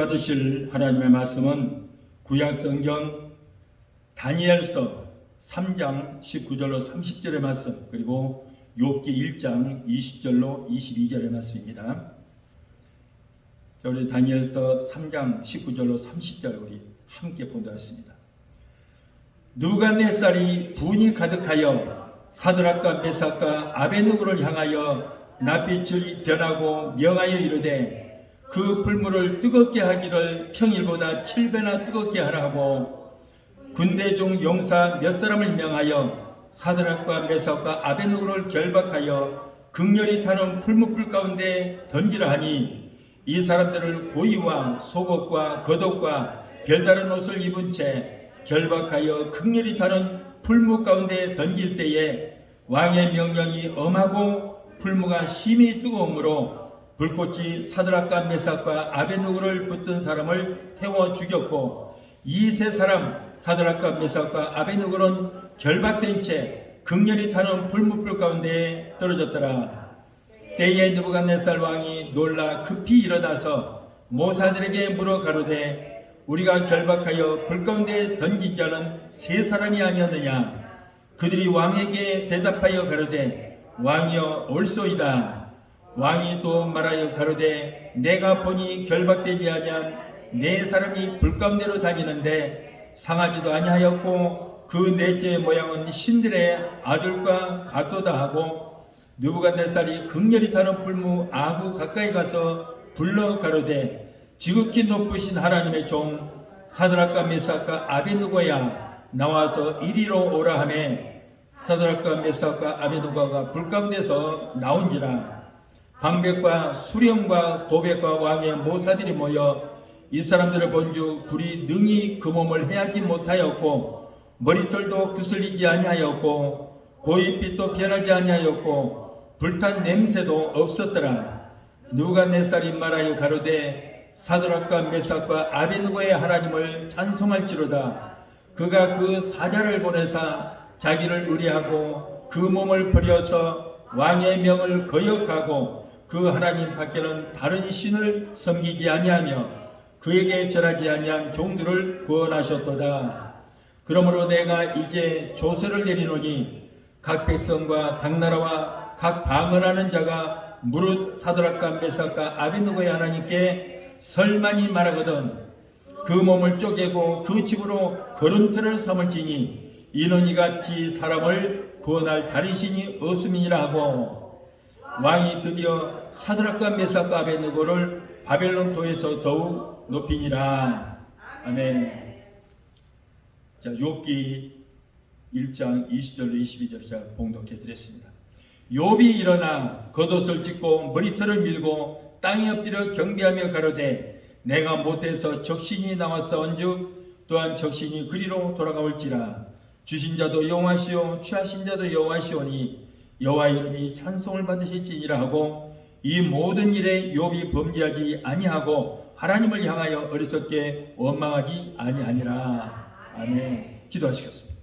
받으실 하나님의 말씀은 구약성경 다니엘서 3장 19절로 30절의 말씀, 그리고 욥기 1장 20절로 22절의 말씀입니다. 자, 우리 다니엘서 3장 19절로 30절 우리 함께 본다했습니다. 느부갓네살이 분이 가득하여 사드락과 메삭과 아벳느고를 향하여 낯빛을 변하고 명하여 이르되 그 풀물을 뜨겁게 하기를 평일보다 7배나 뜨겁게 하라고 군대 중 용사 몇 사람을 명하여 사드락과 메삭과 아벳느고를 결박하여 극렬히 타는 풀무불 가운데 던지라 하니 이 사람들을 고의와 속옷과 겉옷과 별다른 옷을 입은 채 결박하여 극렬히 타는 풀무 가운데 던질 때에 왕의 명령이 엄하고 풀무가 심히 뜨거우므로 불꽃이 사드락과 메삭과 아벳느고를 붙든 사람을 태워 죽였고 이 세 사람 사드락과 메삭과 아벳느고는 결박된 채 극렬히 타는 풀무불 가운데 떨어졌더라. 때에 느부갓네살 왕이 놀라 급히 일어나서 모사들에게 물어 가로되 우리가 결박하여 불 가운데 던진 자는 세 사람이 아니었느냐? 그들이 왕에게 대답하여 가로되 왕이여 옳소이다. 왕이 또 말하여 가로되 내가 보니 결박되지 아니한 네 사람이 불 가운데로 다니는데 상하지도 아니하였고 그 넷째의 모양은 신들의 아들과 같도다 하고 느부갓네살이 극렬히 타는 풀무 아구 가까이 가서 불러 가로되 지극히 높으신 하나님의 종 사드락과 메삭과 아벳느고야 나와서 이리로 오라 하매 사드락과 메삭과 아벳느고가 불 가운데서 나온지라. 방백과 수령과 도백과 왕의 모사들이 모여 이 사람들을 본즉 불이 능히 그 몸을 해하지 못하였고 머리털도 그슬리지 아니하였고 고깃빛도 변하지 아니하였고 불탄 냄새도 없었더라. 느부갓네살이 말하여 가로되 사드락과 메삭과 아벳느고의 하나님을 찬송할지로다. 그가 그 사자를 보내사 자기를 의뢰하고 그 몸을 버려서 왕의 명을 거역하고 그 하나님 밖에는 다른 신을 섬기지 아니하며 그에게 절하지 아니한 종들을 구원하셨도다. 그러므로 내가 이제 조서를 내리노니 각 백성과 각 나라와 각 방언하는 자가 무릇 사드락과 메삭과 아벳느고의 하나님께 설만이 말하거든 그 몸을 쪼개고 그 집으로 거름틀을 삼을지니 이는 이같이 사람을 구원할 다른 신이 없음이니라 하고 왕이 드디어 사드락과 메삭과 아벳느고를 바벨론 도에서 더욱 높이니라. 아멘. 자, 욥기 1장 20절로 22절 제가 봉독해 드렸습니다. 욥이 일어나 겉옷을 찢고 머리털을 밀고 땅에 엎드려 경배하며 가로되 내가 못해서 적신이 나와서 언즉 또한 적신이 그리로 돌아가올지라. 주신 자도 여호와시오 취하신 자도 여호와시오니 여호와 이름이 찬송을 받으실지니라 하고 이 모든 일에 욥이 범죄하지 아니하고 하나님을 향하여 어리석게 원망하지 아니하니라. 아멘. 기도하시겠습니다.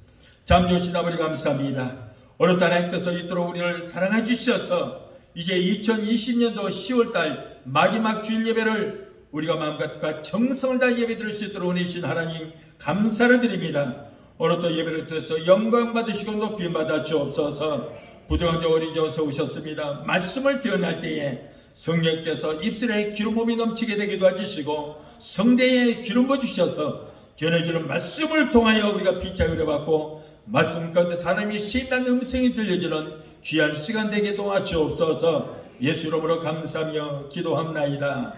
잠조신 아버지 감사합니다. 오늘 하나님께서 이토록 우리를 사랑해 주셔서 이제 2020년도 10월달 마지막 주일 예배를 우리가 마음과 정성을 다해 예배 드릴 수 있도록 은혜 주신 하나님 감사를 드립니다. 오늘도 예배를 통해서 영광 받으시고 높임 받아 주옵소서. 부정한 자 어린 자 어서 오셨습니다. 말씀을 드러날 때에 성령께서 입술에 기름 부음이 넘치게 되게 도와주시고 성대에 기름 부어주셔서 전해주는 말씀을 통하여 우리가 피차 의뢰받고 말씀 가운데 사람이 심한 음성이 들려주는 귀한 시간 되게 도와주옵소서. 예수 이름으로 감사하며 기도합나이다.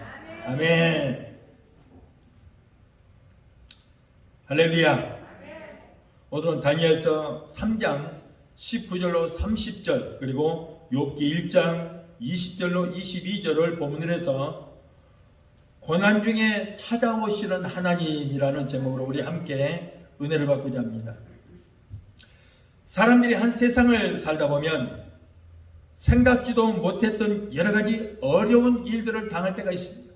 아멘. 할렐루야. 오늘은 다니엘서 3장 19절로 30절 그리고 욥기 1장 20절로 22절을 본문으로 해서 고난 중에 찾아오시는 하나님이라는 제목으로 우리 함께 은혜를 받고자 합니다. 사람들이 한 세상을 살다 보면 생각지도 못했던 여러 가지 어려운 일들을 당할 때가 있습니다.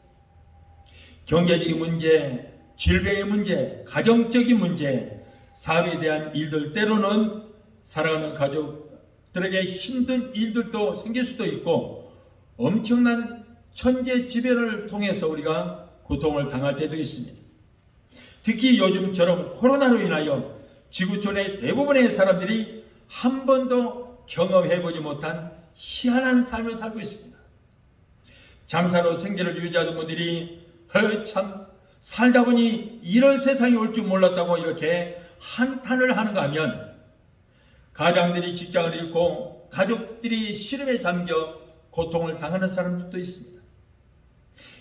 경제적인 문제, 질병의 문제, 가정적인 문제, 사업에 대한 일들, 때로는 사랑하는 가족들에게 힘든 일들도 생길 수도 있고 엄청난 천재지변을 통해서 우리가 고통을 당할 때도 있습니다. 특히 요즘처럼 코로나로 인하여 지구촌의 대부분의 사람들이 한 번도 경험해보지 못한 희한한 삶을 살고 있습니다. 장사로 생계를 유지하던 분들이 참 살다 보니 이런 세상이 올 줄 몰랐다고 이렇게 한탄을 하는가 하면, 가장들이 직장을 잃고 가족들이 시름에 잠겨 고통을 당하는 사람들도 있습니다.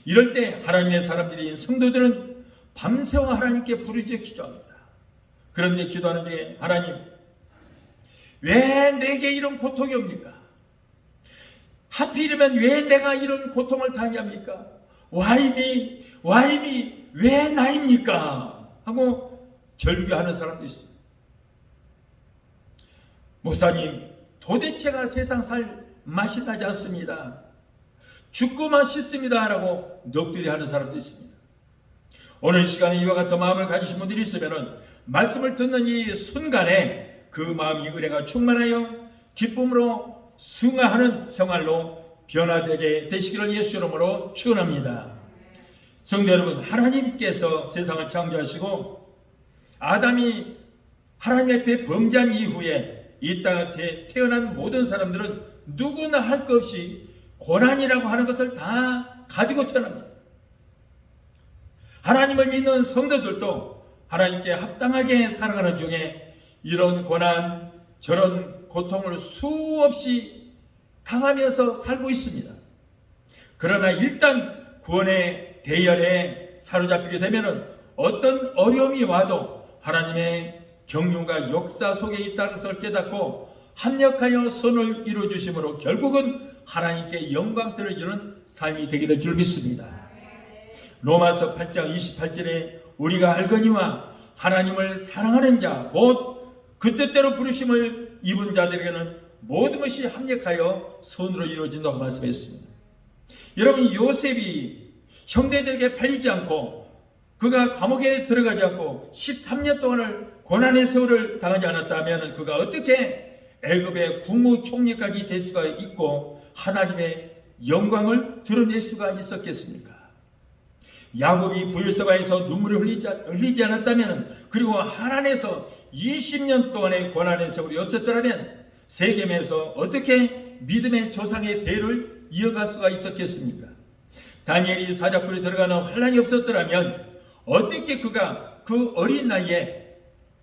이럴 때 하나님의 사람들인 성도들은 밤새워 하나님께 부르짖어 기도합니다. 그런데 기도하는 게, 하나님, 왜 내게 이런 고통이 옵니까? 하필이면 왜 내가 이런 고통을 당합니까? Why me? 왜 나입니까? 하고 절규하는 사람도 있습니다. 목사님, 도대체가 세상 살 맛이 나지 않습니다. 죽고만 싶습니다. 라고 넋두리 하는 사람도 있습니다. 오늘 시간에 이와 같은 마음을 가지신 분들이 있으면 말씀을 듣는 이 순간에 그 마음이 은혜가 충만하여 기쁨으로 승화하는 생활로 변화되게 되시기를 예수 이름으로 축원합니다. 성도 여러분, 하나님께서 세상을 창조하시고 아담이 하나님 앞에 범죄한 이후에 이 땅에 태어난 모든 사람들은 누구나 할 것 없이 고난이라고 하는 것을 다 가지고 태어납니다. 하나님을 믿는 성도들도 하나님께 합당하게 살아가는 중에 이런 고난, 저런 고통을 수없이 당하면서 살고 있습니다. 그러나 일단 구원의 대열에 사로잡히게 되면 어떤 어려움이 와도 하나님의 경륜과 역사 속에 있다는 것을 깨닫고 합력하여 선을 이루어주심으로 결국은 하나님께 영광들을 주는 삶이 되게 될 줄 믿습니다. 로마서 8장 28절에 우리가 알거니와 하나님을 사랑하는 자 곧 그 뜻대로 부르심을 입은 자들에게는 모든 것이 합력하여 선으로 이루어진다고 말씀했습니다. 여러분, 요셉이 형제들에게 팔리지 않고 그가 감옥에 들어가지 않고 13년 동안을 고난의 세월을 당하지 않았다면 그가 어떻게 애굽의 국무총리까지 될 수가 있고 하나님의 영광을 드러낼 수가 있었겠습니까? 야곱이 부엘세바에서 눈물을 흘리지 않았다면, 그리고 하란에서 20년 동안의 고난의 세월이 없었더라면 세겜에서 어떻게 믿음의 조상의 대를 이어갈 수가 있었겠습니까? 다니엘이 사자굴에 들어가는 환란이 없었더라면 어떻게 그가 그 어린 나이에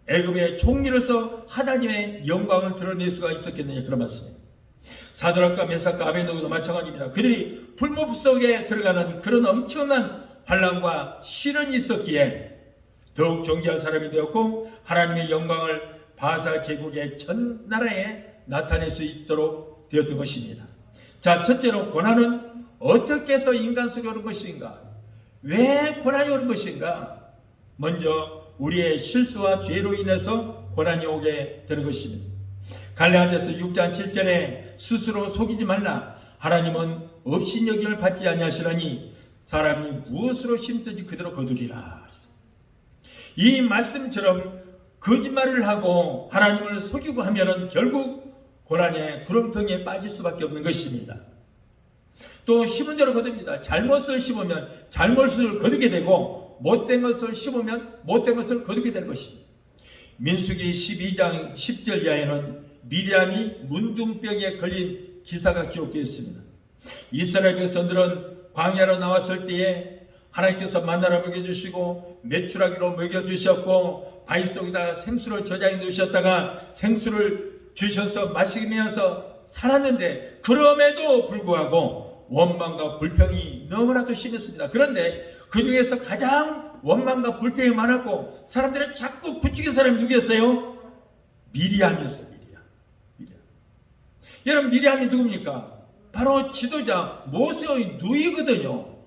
애굽의 총리로서 하나님의 영광을 드러낼 수가 있었겠느냐, 그런 말씀입니다. 사드락과 메삭과 아벤노고도 마찬가지입니다. 그들이 풀무 속에 들어가는 그런 엄청난 환란과 시련이 있었기에 더욱 존귀한 사람이 되었고 하나님의 영광을 바사 제국의 전 나라에 나타낼 수 있도록 되었던 것입니다. 자, 첫째로 고난은 어떻게 해서 인간 속에 오는 것인가? 왜 고난이 오는 것인가? 먼저 우리의 실수와 죄로 인해서 고난이 오게 되는 것입니다. 갈라디아서 6장 7절에 스스로 속이지 말라. 하나님은 업신여김을 받지 아니하시라니 사람이 무엇으로 심든지 그대로 거두리라. 이 말씀처럼 거짓말을 하고 하나님을 속이고 하면은 결국 고난의 구렁텅이에 빠질 수밖에 없는 것입니다. 또 심은 대로 거둡니다. 잘못을 심으면 잘못을 거두게 되고 못된 것을 심으면 못된 것을 거두게 되는 것입니다. 민수기 12장 10절 이하에는 미리암이 문둥병에 걸린 기사가 기록되어 있습니다. 이스라엘 백성들은 광야로 나왔을 때에 하나님께서 만나를 먹여주시고 메추라기로 먹여주셨고 바위 속에다가 생수를 저장해 놓으셨다가 생수를 주셔서 마시면서 살았는데, 그럼에도 불구하고 원망과 불평이 너무나도 심했습니다. 그런데 그 중에서 가장 원망과 불평이 많았고 사람들을 자꾸 부추긴 사람이 누구였어요? 미리암이었어요. 미리암. 여러분, 미리암이 누굽니까? 바로 지도자 모세의 누이거든요.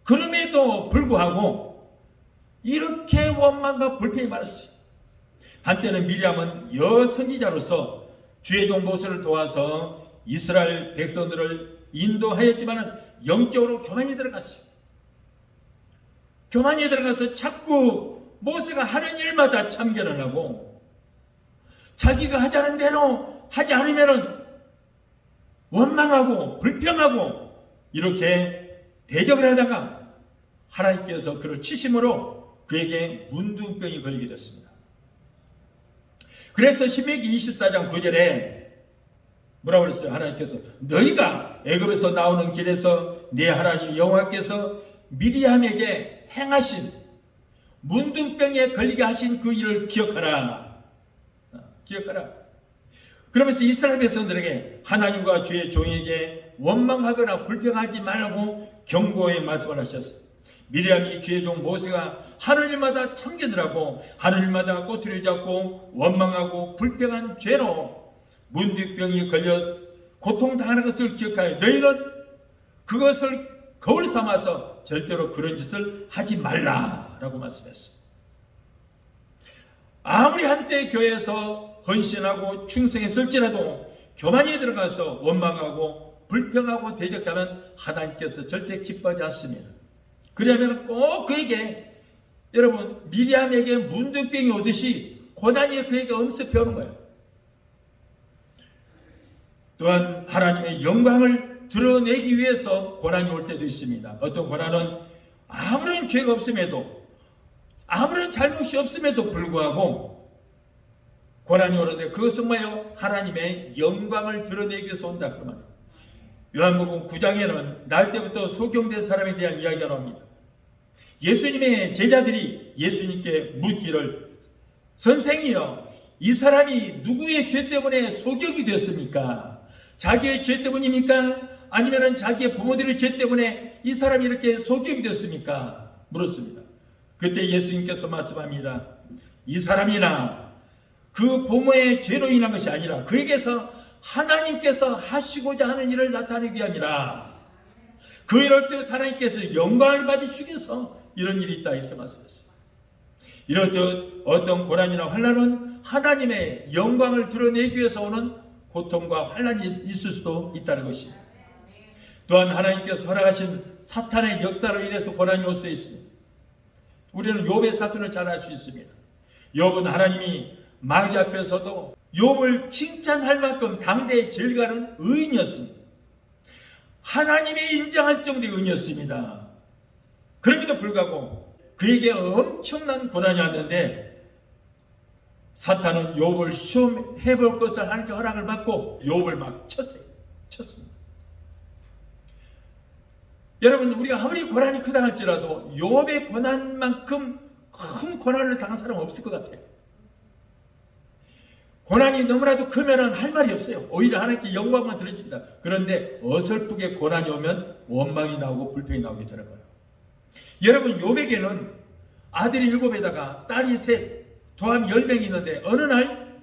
그럼에도 불구하고 이렇게 원망과 불평이 많았어요. 한때는 미리암은 여선지자로서 주의 종 모세를 도와서 이스라엘 백성들을 인도하였지만 영적으로 교만이 들어갔어요. 교만이 들어가서 자꾸 모세가 하는 일마다 참견을 하고 자기가 하자는 대로 하지 않으면 원망하고 불평하고 이렇게 대적을 하다가 하나님께서 그를 치심으로 그에게 문둥병이 걸리게 됐습니다. 그래서 신명기 24장 9절에 뭐라고 그랬어요? 하나님께서 너희가 애굽에서 나오는 길에서 네 하나님 여호와께서 미리암에게 행하신 문둥병에 걸리게 하신 그 일을 기억하라. 기억하라. 그러면서 이스라엘 백성들에게 하나님과 주의 종에게 원망하거나 불평하지 말라고 경고의 말씀을 하셨어요. 미리암이 주의 종 모세가 하는 일마다 참견을 하는 일마다 꼬투리를 잡고 원망하고 불평한 죄로 문둥병이 걸려 고통당하는 것을 기억하여 너희는 그것을 거울 삼아서 절대로 그런 짓을 하지 말라라고 말씀했어요. 아무리 한때 교회에서 헌신하고 충성했을지라도 교만이 들어가서 원망하고 불평하고 대적하면 하나님께서 절대 기뻐하지 않습니다. 그러면 꼭 그에게 여러분 미리암에게 문둥병이 오듯이 고난이 그에게 엄습해 오는 거예요. 또한 하나님의 영광을 드러내기 위해서 고난이 올 때도 있습니다. 어떤 고난은 아무런 죄가 없음에도 아무런 잘못이 없음에도 불구하고 고난이 오는데 그것은 뭐예요? 하나님의 영광을 드러내기 위해서 온다 그 말이에요. 요한복음 9장에는 날 때부터 소경된 사람에 대한 이야기가 나옵니다. 예수님의 제자들이 예수님께 묻기를 선생이여 이 사람이 누구의 죄 때문에 소경이 됐습니까? 자기의 죄 때문입니까? 아니면 자기의 부모들의 죄 때문에 이 사람이 이렇게 소경이 됐습니까? 물었습니다. 그때 예수님께서 말씀합니다. 이 사람이나 그 부모의 죄로 인한 것이 아니라 그에게서 하나님께서 하시고자 하는 일을 나타내기 위함이라. 그 이럴 때 하나님께서 영광을 받으시기 위해서 이런 일이 있다 이렇게 말씀했어요. 이렇듯 어떤 고난이나 환난은 하나님의 영광을 드러내기 위해서 오는 고통과 환난이 있을 수도 있다는 것입니다. 또한 하나님께서 허락하신 사탄의 역사로 인해서 고난이 올 수 있습니다. 우리는 욥의 사건을 잘 알 수 있습니다. 욥은 하나님이 마귀 앞에서도 욥을 칭찬할 만큼 당대의 제일 가는 의인이었습니다. 하나님이 인정할 정도의 의인이었습니다. 그럼에도 불구하고 그에게 엄청난 고난이 왔는데 사탄은 욥을 시험해볼 것을 하나님께 허락을 받고 욥을 막 쳤습니다. 여러분 우리가 아무리 고난이 크다 할지라도 욥의 고난만큼 큰 고난을 당한 사람은 없을 것 같아요. 고난이 너무나도 크면 할 말이 없어요. 오히려 하나님께 영광만 드려집니다. 그런데 어설프게 고난이 오면 원망이 나오고 불평이 나오게 되는 거예요. 여러분 욥에게는 아들이 7에다가 딸이 3, 도함 10명이 있는데 어느 날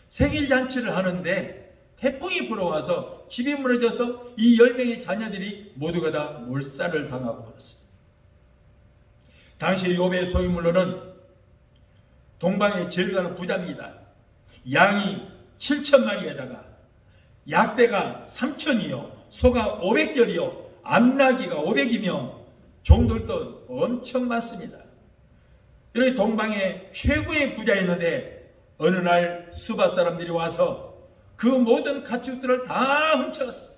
생일 잔치를 하는데 태풍이 불어와서 집이 무너져서 이 10명의 자녀들이 모두가 다 몰살을 당하고 말았습니다. 당시 욥의 소유물로는 동방의 제일 가는 부자입니다. 양이 7,000마리에다가 약대가 3,000이요 소가 500결이요 암나귀가 500이며 종들도 엄청 많습니다. 이렇게 동방의 최고의 부자였는데 어느 날 수바 사람들이 와서 그 모든 가축들을 다 훔쳐갔어요.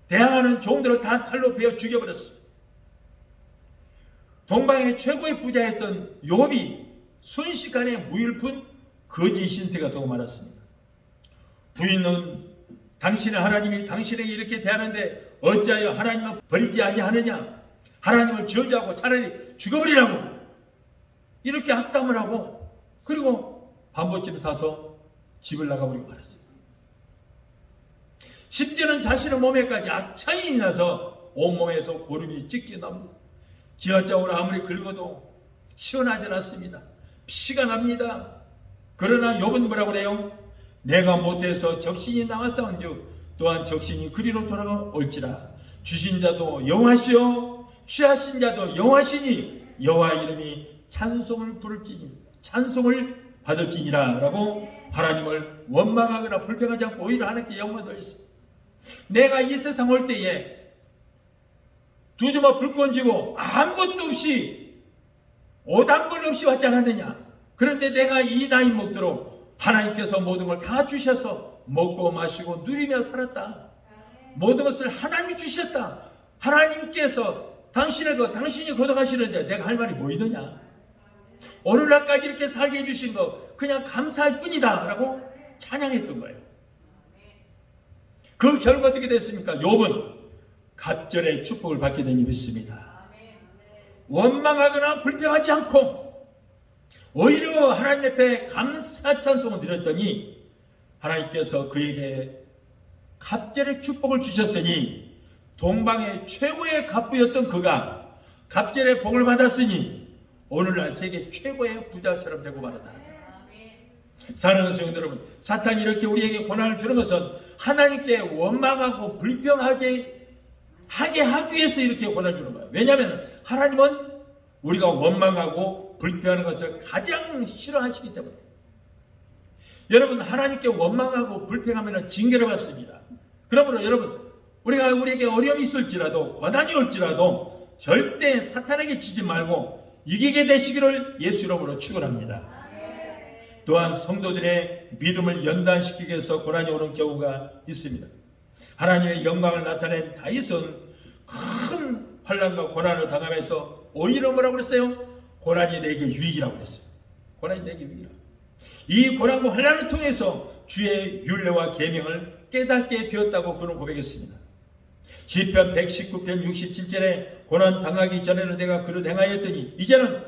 대항하는 종들을 다 칼로 베어 죽여버렸어요. 동방의 최고의 부자였던 욥이 순식간에 무일푼 거지 신세가 되고 말았습니다. 부인은 당신의 하나님이 당신에게 이렇게 대하는데 어찌하여 하나님을 버리지 아니하느냐? 하나님을 저주하고 차라리 죽어버리라고 이렇게 악담을 하고 그리고 반보집 사서 집을 나가버리고 말았습니다. 심지어는 자신의 몸에까지 악창이 나서 온몸에서 고름이 찢겨 나옵니다. 지하자오를 아무리 긁어도 시원하지 않습니다. 피가 납니다. 그러나 욥은 뭐라고 그래요? 내가 못해서 적신이 나왔사온즉 또한 적신이 그리로 돌아올지라. 주신 자도 여호와시요 취하신 자도 여호와시니 여호와 이름이 찬송을 받을지니라 라고 하나님을 원망하거나 불평하지 않고 오히려 하나님께 영광을 돌렸습니다. 내가 이 세상 올 때에 두 주먹 불 건지고 아무것도 없이 옷 한 벌 없이 왔지 않았느냐? 그런데 내가 이 나이 먹도록 하나님께서 모든 걸 다 주셔서 먹고 마시고 누리며 살았다. 모든 것을 하나님이 주셨다. 하나님께서 당신이 거듭하시는데 내가 할 말이 뭐 있느냐? 오늘날까지 이렇게 살게 해주신 거 그냥 감사할 뿐이다 라고 찬양했던 거예요. 그 결과 어떻게 됐습니까? 욥은 갑절의 축복을 받게 되니 믿습니다. 원망하거나 불평하지 않고 오히려 하나님 앞에 감사 찬송을 드렸더니 하나님께서 그에게 갑절의 축복을 주셨으니 동방의 최고의 갑부였던 그가 갑절의 복을 받았으니 오늘날 세계 최고의 부자처럼 되고 말았다. 사랑하는 성도 여러분, 사탄이 이렇게 우리에게 고난을 주는 것은 하나님께 원망하고 불평하게 하기 위해서 이렇게 고난을 주는 거예요. 왜냐하면 하나님은 우리가 원망하고 불평하는 것을 가장 싫어하시기 때문에. 여러분, 하나님께 원망하고 불평하면 징계를 받습니다. 그러므로 여러분, 우리에게 어려움이 있을지라도 고난이 올지라도 절대 사탄에게 지지 말고 이기게 되시기를 예수 이름으로 축원합니다. 또한 성도들의 믿음을 연단시키기 위해서 고난이 오는 경우가 있습니다. 하나님의 영광을 나타낸 다윗은 큰 환난과 고난을 당하면서 오히려 뭐라고 그랬어요? 고난이 내게 유익이라고 그랬어요. 고난이 내게 유익이라고. 이 고난과 환난을 통해서 주의 율례와 계명을 깨닫게 되었다고 그는 고백했습니다. 시편 119편 67절에 고난 당하기 전에는 내가 그릇 행하였더니 이제는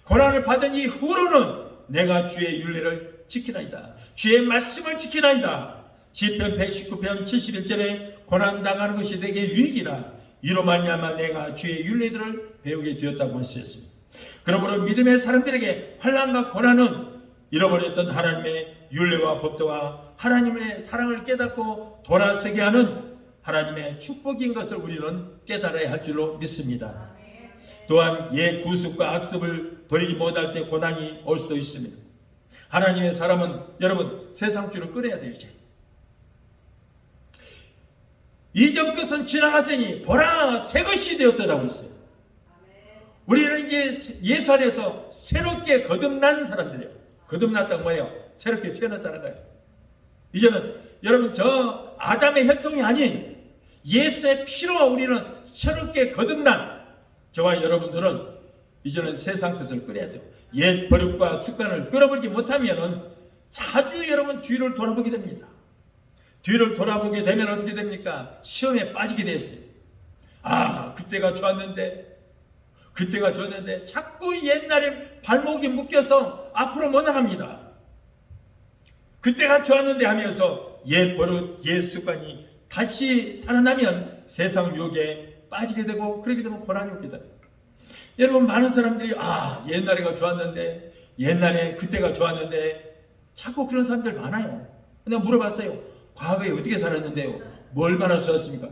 고난을 받은 이후로는 내가 주의 율례를 지키나이다. 주의 말씀을 지키나이다. 시편 119편 71절에 고난 당하는 것이 내게 유익이라. 이로 말미암아 내가 주의 율례들을 배우게 되었다고 말씀했습니다. 그러므로 믿음의 사람들에게 환난과 고난은 잃어버렸던 하나님의 율례와 법도와 하나님의 사랑을 깨닫고 돌아서게 하는 하나님의 축복인 것을 우리는 깨달아야 할 줄로 믿습니다. 또한 옛 구습과 악습을 버리지 못할 때 고난이 올 수도 있습니다. 하나님의 사람은 여러분 세상 줄을 끊어야 돼요. 이제 이전 것은 지나갔으니 보라 새 것이 되었다고 했어요. 우리는 이제 예수 안에서 새롭게 거듭난 사람들이에요. 거듭났다는 뭐예요? 새롭게 태어났다는 거예요. 이제는 여러분 저 아담의 혈통이 아닌 예수의 피로 우리는 새롭게 거듭난 저와 여러분들은 이제는 세상 것을 끊어야 돼요. 옛 버릇과 습관을 끊어버리지 못하면 자주 여러분 뒤를 돌아보게 됩니다. 뒤를 돌아보게 되면 어떻게 됩니까? 시험에 빠지게 됐어요. 그때가 좋았는데 자꾸 옛날에 발목이 묶여서 앞으로 못 나갑니다. 그때가 좋았는데 하면서 옛 버릇, 옛 습관이 다시 살아나면 세상 유혹에 빠지게 되고 그렇게 되면 고난이 오게 돼요. 여러분 많은 사람들이 옛날에가 좋았는데 옛날에 그때가 좋았는데 자꾸 그런 사람들 많아요. 내가 물어봤어요. 과거에 어떻게 살았는데요? 뭐 얼마나 좋았습니까?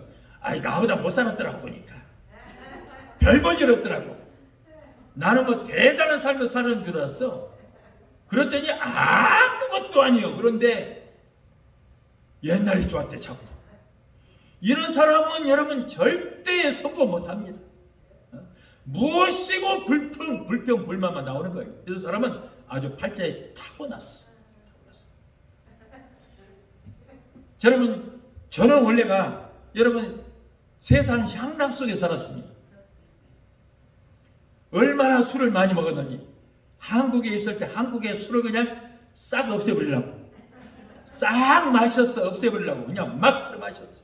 나보다 못 살았더라고 보니까. 별볼일 없더라고. 나는 뭐 대단한 삶을 사는 줄 알았어. 그랬더니 아무것도 아니요. 그런데 옛날이 좋았대 자꾸. 이런 사람은 여러분 절대 성공 못합니다. 무엇이고 불평, 불만만 나오는 거예요. 그래서 사람은 아주 팔자에 타고났어. 여러분, 저는 원래가 여러분 세상 향락 속에 살았습니다. 얼마나 술을 많이 먹었는지 한국에 있을 때 한국의 술을 그냥 싹 없애버리려고 싹 마셨어. 없애버리려고 그냥 막 마셨어.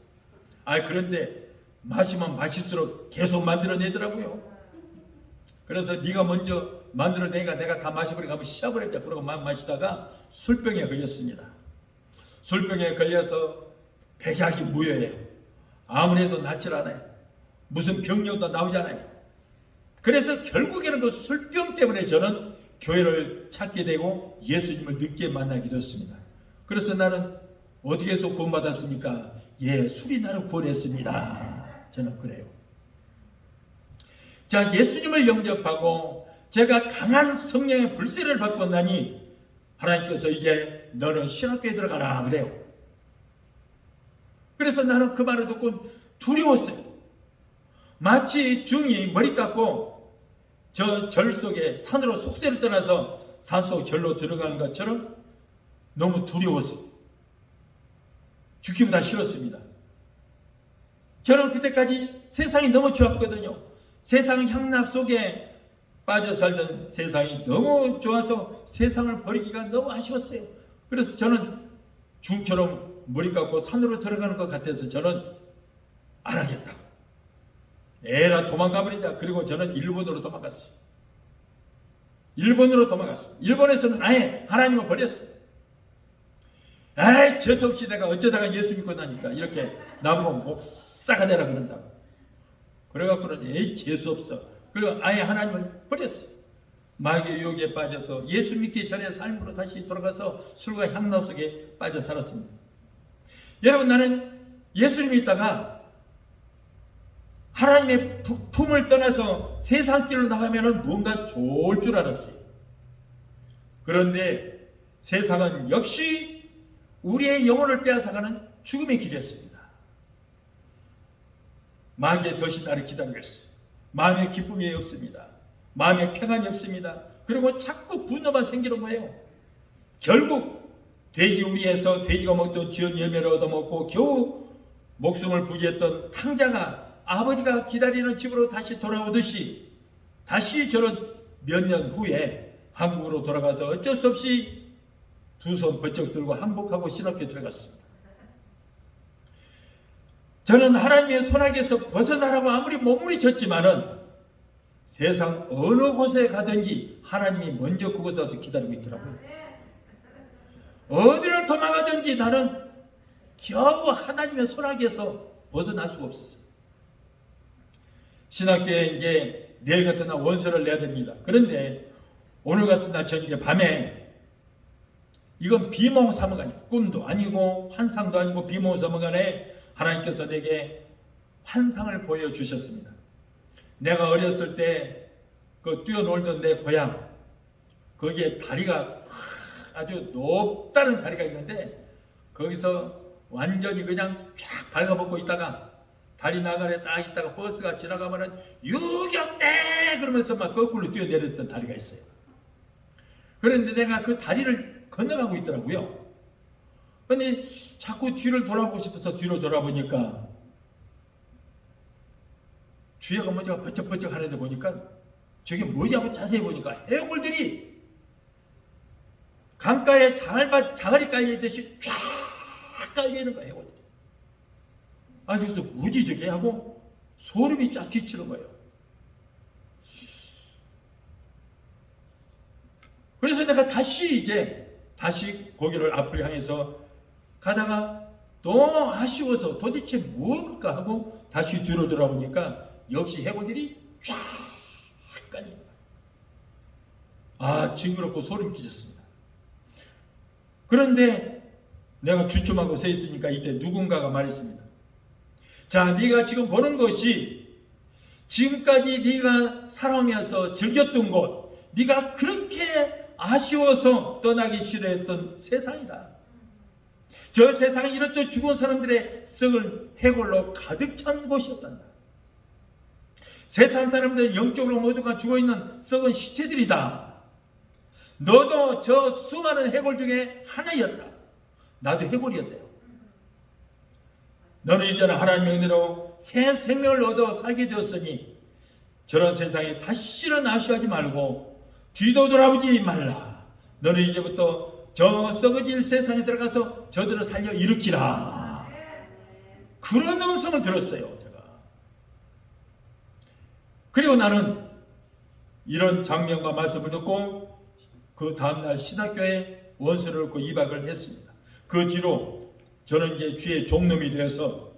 그런데 마시면 마실수록 계속 만들어내더라고요. 그래서 네가 먼저 만들어내니까 내가 다 마셔버리고 한번 쉬어버렸다. 그러고 막 마시다가 술병에 걸렸습니다. 술병에 걸려서 백약이 무효예요. 아무래도 낫질 않아요. 무슨 병력도 나오잖아요. 그래서 결국에는 그 술병 때문에 저는 교회를 찾게 되고 예수님을 늦게 만나게 됐습니다. 그래서 나는 어떻게 해서 구원받았습니까? 술이 나를 구원했습니다. 저는 그래요. 자, 예수님을 영접하고 제가 강한 성령의 불세를 받고 나니 하나님께서 이제 너는 신학교에 들어가라 그래요. 그래서 나는 그 말을 듣고 두려웠어요. 마치 중이 머리 깎고 저 절 속에 산으로 속세를 떠나서 산속 절로 들어가는 것처럼 너무 두려웠어요. 죽기보다 싫었습니다. 저는 그때까지 세상이 너무 좋았거든요. 세상 향락 속에 빠져 살던 세상이 너무 좋아서 세상을 버리기가 너무 아쉬웠어요. 그래서 저는 중처럼 머리 깎고 산으로 들어가는 것 같아서 저는 안 하겠다. 에라 도망가 버린다. 그리고 저는 일본으로 도망갔어요. 일본으로 도망갔어요. 일본에서는 아예 하나님을 버렸어요. 아이 재수없이 내가 어쩌다가 예수 믿고 나니까 이렇게 나보고 목사가 되라 그런다고. 그래갖고는 에이 재수없어. 그리고 아예 하나님을 버렸어요. 마귀의 유혹에 빠져서 예수 믿기 전에 삶으로 다시 돌아가서 술과 향락 속에 빠져 살았습니다. 여러분, 나는 예수를 믿다가 하나님의 품을 떠나서 세상 길로 나가면 뭔가 좋을 줄 알았어요. 그런데 세상은 역시 우리의 영혼을 빼앗아가는 죽음의 길이었습니다. 마귀의 덫이 나를 기다리고 있어요. 마음의 기쁨이 없습니다. 마음의 평안이 없습니다. 그리고 자꾸 분노만 생기는 거예요. 결국 돼지 우리에서 돼지가 먹던 쥐은 열매를 얻어먹고 겨우 목숨을 부지했던 탕자가 아버지가 기다리는 집으로 다시 돌아오듯이 다시 저는 몇 년 후에 한국으로 돌아가서 어쩔 수 없이 두 손 번쩍 들고 항복하고 신학교에 들어갔습니다. 저는 하나님의 손아귀에서 벗어나라고 아무리 몸부림쳤지만은 세상 어느 곳에 가든지 하나님이 먼저 그곳에 와서 기다리고 있더라고요. 어디를 도망가든지 나는 겨우 하나님의 손아귀에서 벗어날 수가 없었어요. 신학교에 이제 내일 같은 날 원서를 내야 됩니다. 그런데 오늘 같은 날 저녁에 밤에 이건 비몽사몽간이에요. 꿈도 아니고 환상도 아니고 비몽사몽간에 하나님께서 내게 환상을 보여주셨습니다. 내가 어렸을 때 그 뛰어놀던 내 고향, 거기에 다리가 아주 높다는 다리가 있는데 거기서 완전히 그냥 쫙 밟아먹고 있다가 다리 나가래 딱 있다가 버스가 지나가면은 유격대 그러면서 막 거꾸로 뛰어내렸던 다리가 있어요. 그런데 내가 그 다리를 건너가고 있더라고요. 근데 자꾸 뒤를 돌아보고 싶어서 뒤로 돌아보니까 뒤에가 먼저 번쩍번쩍 하는데 보니까 저게 뭐지 하고 자세히 보니까 해골들이 강가에 자갈이 깔려있듯이 쫙 깔려있는 거예요. 해골들이. 아, 그래서 뭐지 저게 하고 소름이 쫙 끼치는 거예요. 그래서 내가 다시 거기를 앞을 향해서 가다가 또 아쉬워서 도대체 뭘까 하고 다시 뒤로 돌아보니까 역시 해골들이 쫙 깔린 거예요. 아, 징그럽고 소름 끼쳤습니다. 그런데 내가 주춤하고 서 있으니까 이때 누군가가 말했습니다. 자, 네가 지금 보는 것이 지금까지 네가 살아오면서 즐겼던 곳, 네가 그렇게 아쉬워서 떠나기 싫어했던 세상이다. 저 세상이 이렇듯 죽은 사람들의 썩은 해골로 가득 찬 곳이었단다. 세상 사람들 영적으로 모두가 죽어있는 썩은 시체들이다. 너도 저 수많은 해골 중에 하나였다. 나도 해골이었대요. 너는 이제는 하나님의 은혜로 새 생명을 얻어 살게 되었으니 저런 세상에 다시는 아쉬워하지 말고 뒤도 돌아보지 말라. 너는 이제부터 저 썩어질 세상에 들어가서 저들을 살려 일으키라. 그런 음성을 들었어요. 제가. 그리고 나는 이런 장면과 말씀을 듣고 그 다음날 신학교에 원서를 얻고 입학을 했습니다. 그 뒤로 저는 이제 주의 종놈이 되어서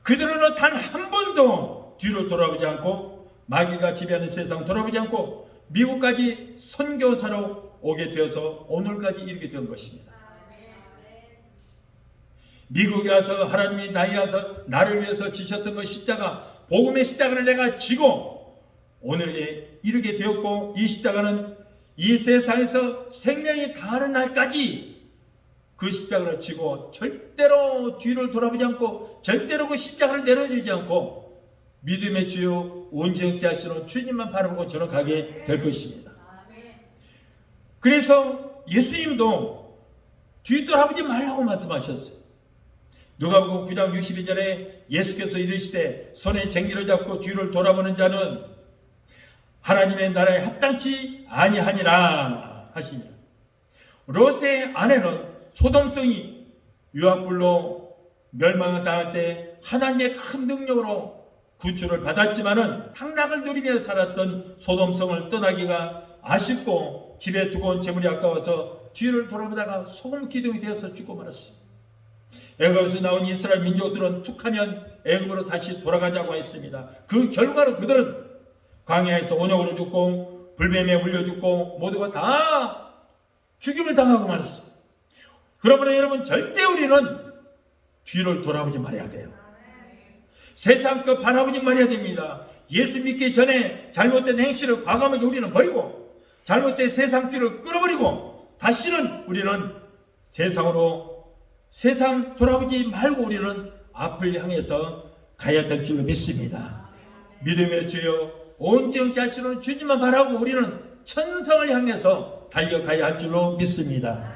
그들은 단 한 번도 뒤로 돌아보지 않고 마귀가 지배하는 세상 돌아보지 않고 미국까지 선교사로 오게 되어서 오늘까지 이르게 된 것입니다. 미국에 와서 하나님이 나를 위해서 지셨던 그 십자가, 복음의 십자가를 내가 지고 오늘에 이르게 되었고, 이 십자가는 이 세상에서 생명이 다하는 날까지 그 십자가를 지고 절대로 뒤를 돌아보지 않고 절대로 그 십자가를 내려주지 않고 믿음의 주요 온전케 하시는 주님만 바라보고 저는 가게 될 것입니다. 그래서 예수님도 뒤돌아보지 말라고 말씀하셨어요. 누가복음 9장 62절에 예수께서 이르시되 손에 쟁기를 잡고 뒤를 돌아보는 자는 하나님의 나라에 합당치 아니하니라 하시니, 롯의 아내는 소돔성이 유압불로 멸망을 당할 때 하나님의 큰 능력으로 구출을 받았지만은 탕락을 누리며 살았던 소돔성을 떠나기가 아쉽고 집에 두고 온 재물이 아까워서 뒤를 돌아보다가 소금 기둥이 되어서 죽고 말았어요. 애굽에서 나온 이스라엘 민족들은 툭하면 애굽으로 다시 돌아가자고 했습니다. 그 결과로 그들은 광야에서 온역으로 죽고 불뱀에 물려 죽고 모두가 다 죽임을 당하고 말았어요. 그러므로 여러분, 절대 우리는 뒤를 돌아보지 말아야 돼요. 세상 것 바라보지 말아야 됩니다. 예수 믿기 전에 잘못된 행실을 과감하게 우리는 버리고 잘못된 세상줄을 끊어버리고 다시는 우리는 세상 돌아보지 말고 우리는 앞을 향해서 가야 될 줄로 믿습니다. 믿음의 주여, 온전케 하시는 주님만 바라고 우리는 천성을 향해서 달려가야 할 줄로 믿습니다.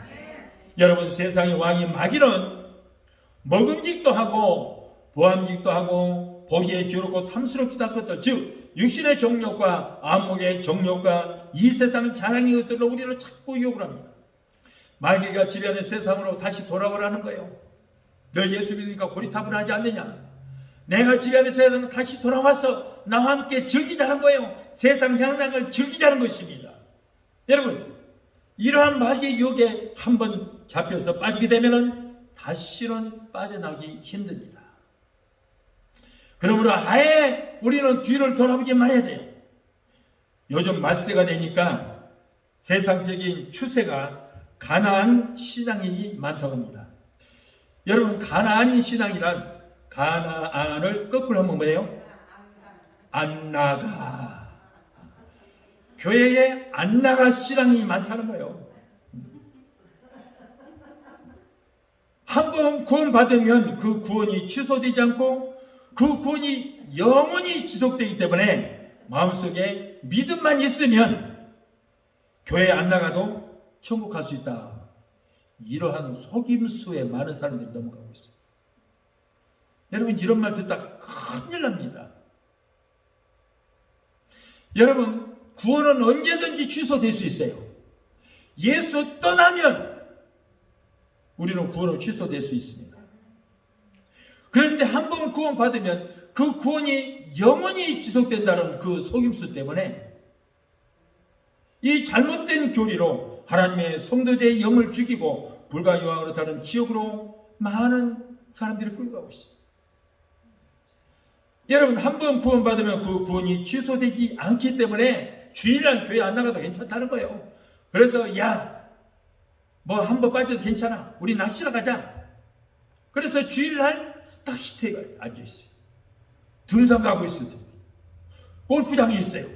여러분, 세상의 왕이 마귀는 먹음직도 하고 보암직도 하고 보기에 주롭고 탐스럽기도 한 것들, 즉 육신의 정욕과 안목의 정욕과 이 세상 자랑의 것들로 우리를 자꾸 유혹을 합니다. 마귀가 지배하는 세상으로 다시 돌아오라는 거예요. 너 예수 믿으니까 고리타분하지 않느냐? 내가 지배하는 세상으로 다시 돌아와서 나와 함께 즐기자는 거예요. 세상 향락을 즐기자는 것입니다. 여러분, 이러한 마귀의 유혹에 한번 잡혀서 빠지게 되면 다시는 빠져나오기 힘듭니다. 그러므로 아예 우리는 뒤를 돌아보지 말아야 돼요. 요즘 말세가 되니까 세상적인 추세가 가나안 신앙이 많다고 합니다. 여러분, 가나안 신앙이란 가나안을 거꾸로 하면 뭐예요? 안나가. 교회에 안나가 신앙이 많다는 거예요. 한번 구원받으면 그 구원이 취소되지 않고 그 구원이 영원히 지속되기 때문에 마음속에 믿음만 있으면 교회에 안 나가도 천국 갈 수 있다. 이러한 속임수에 많은 사람들이 넘어가고 있어요. 여러분, 이런 말 듣다 큰일 납니다. 여러분, 구원은 언제든지 취소될 수 있어요. 예수 떠나면 우리는 구원은 취소될 수 있습니다. 그런데 한 번 구원 받으면 그 구원이 영원히 지속된다는 그 속임수 때문에 이 잘못된 교리로 하나님의 성도들의 영을 죽이고 불과 유황으로 다른 지옥으로 많은 사람들이 끌고 가고 있어요. 여러분, 한 번 구원 받으면 그 구원이 취소되지 않기 때문에 주일날 교회 안 나가도 괜찮다는 거예요. 그래서 뭐 한 번 빠져도 괜찮아, 우리 낚시러 가자. 그래서 주일날 낚시터에 앉아있어요. 등산 가고 있어요. 골프장에 있어요.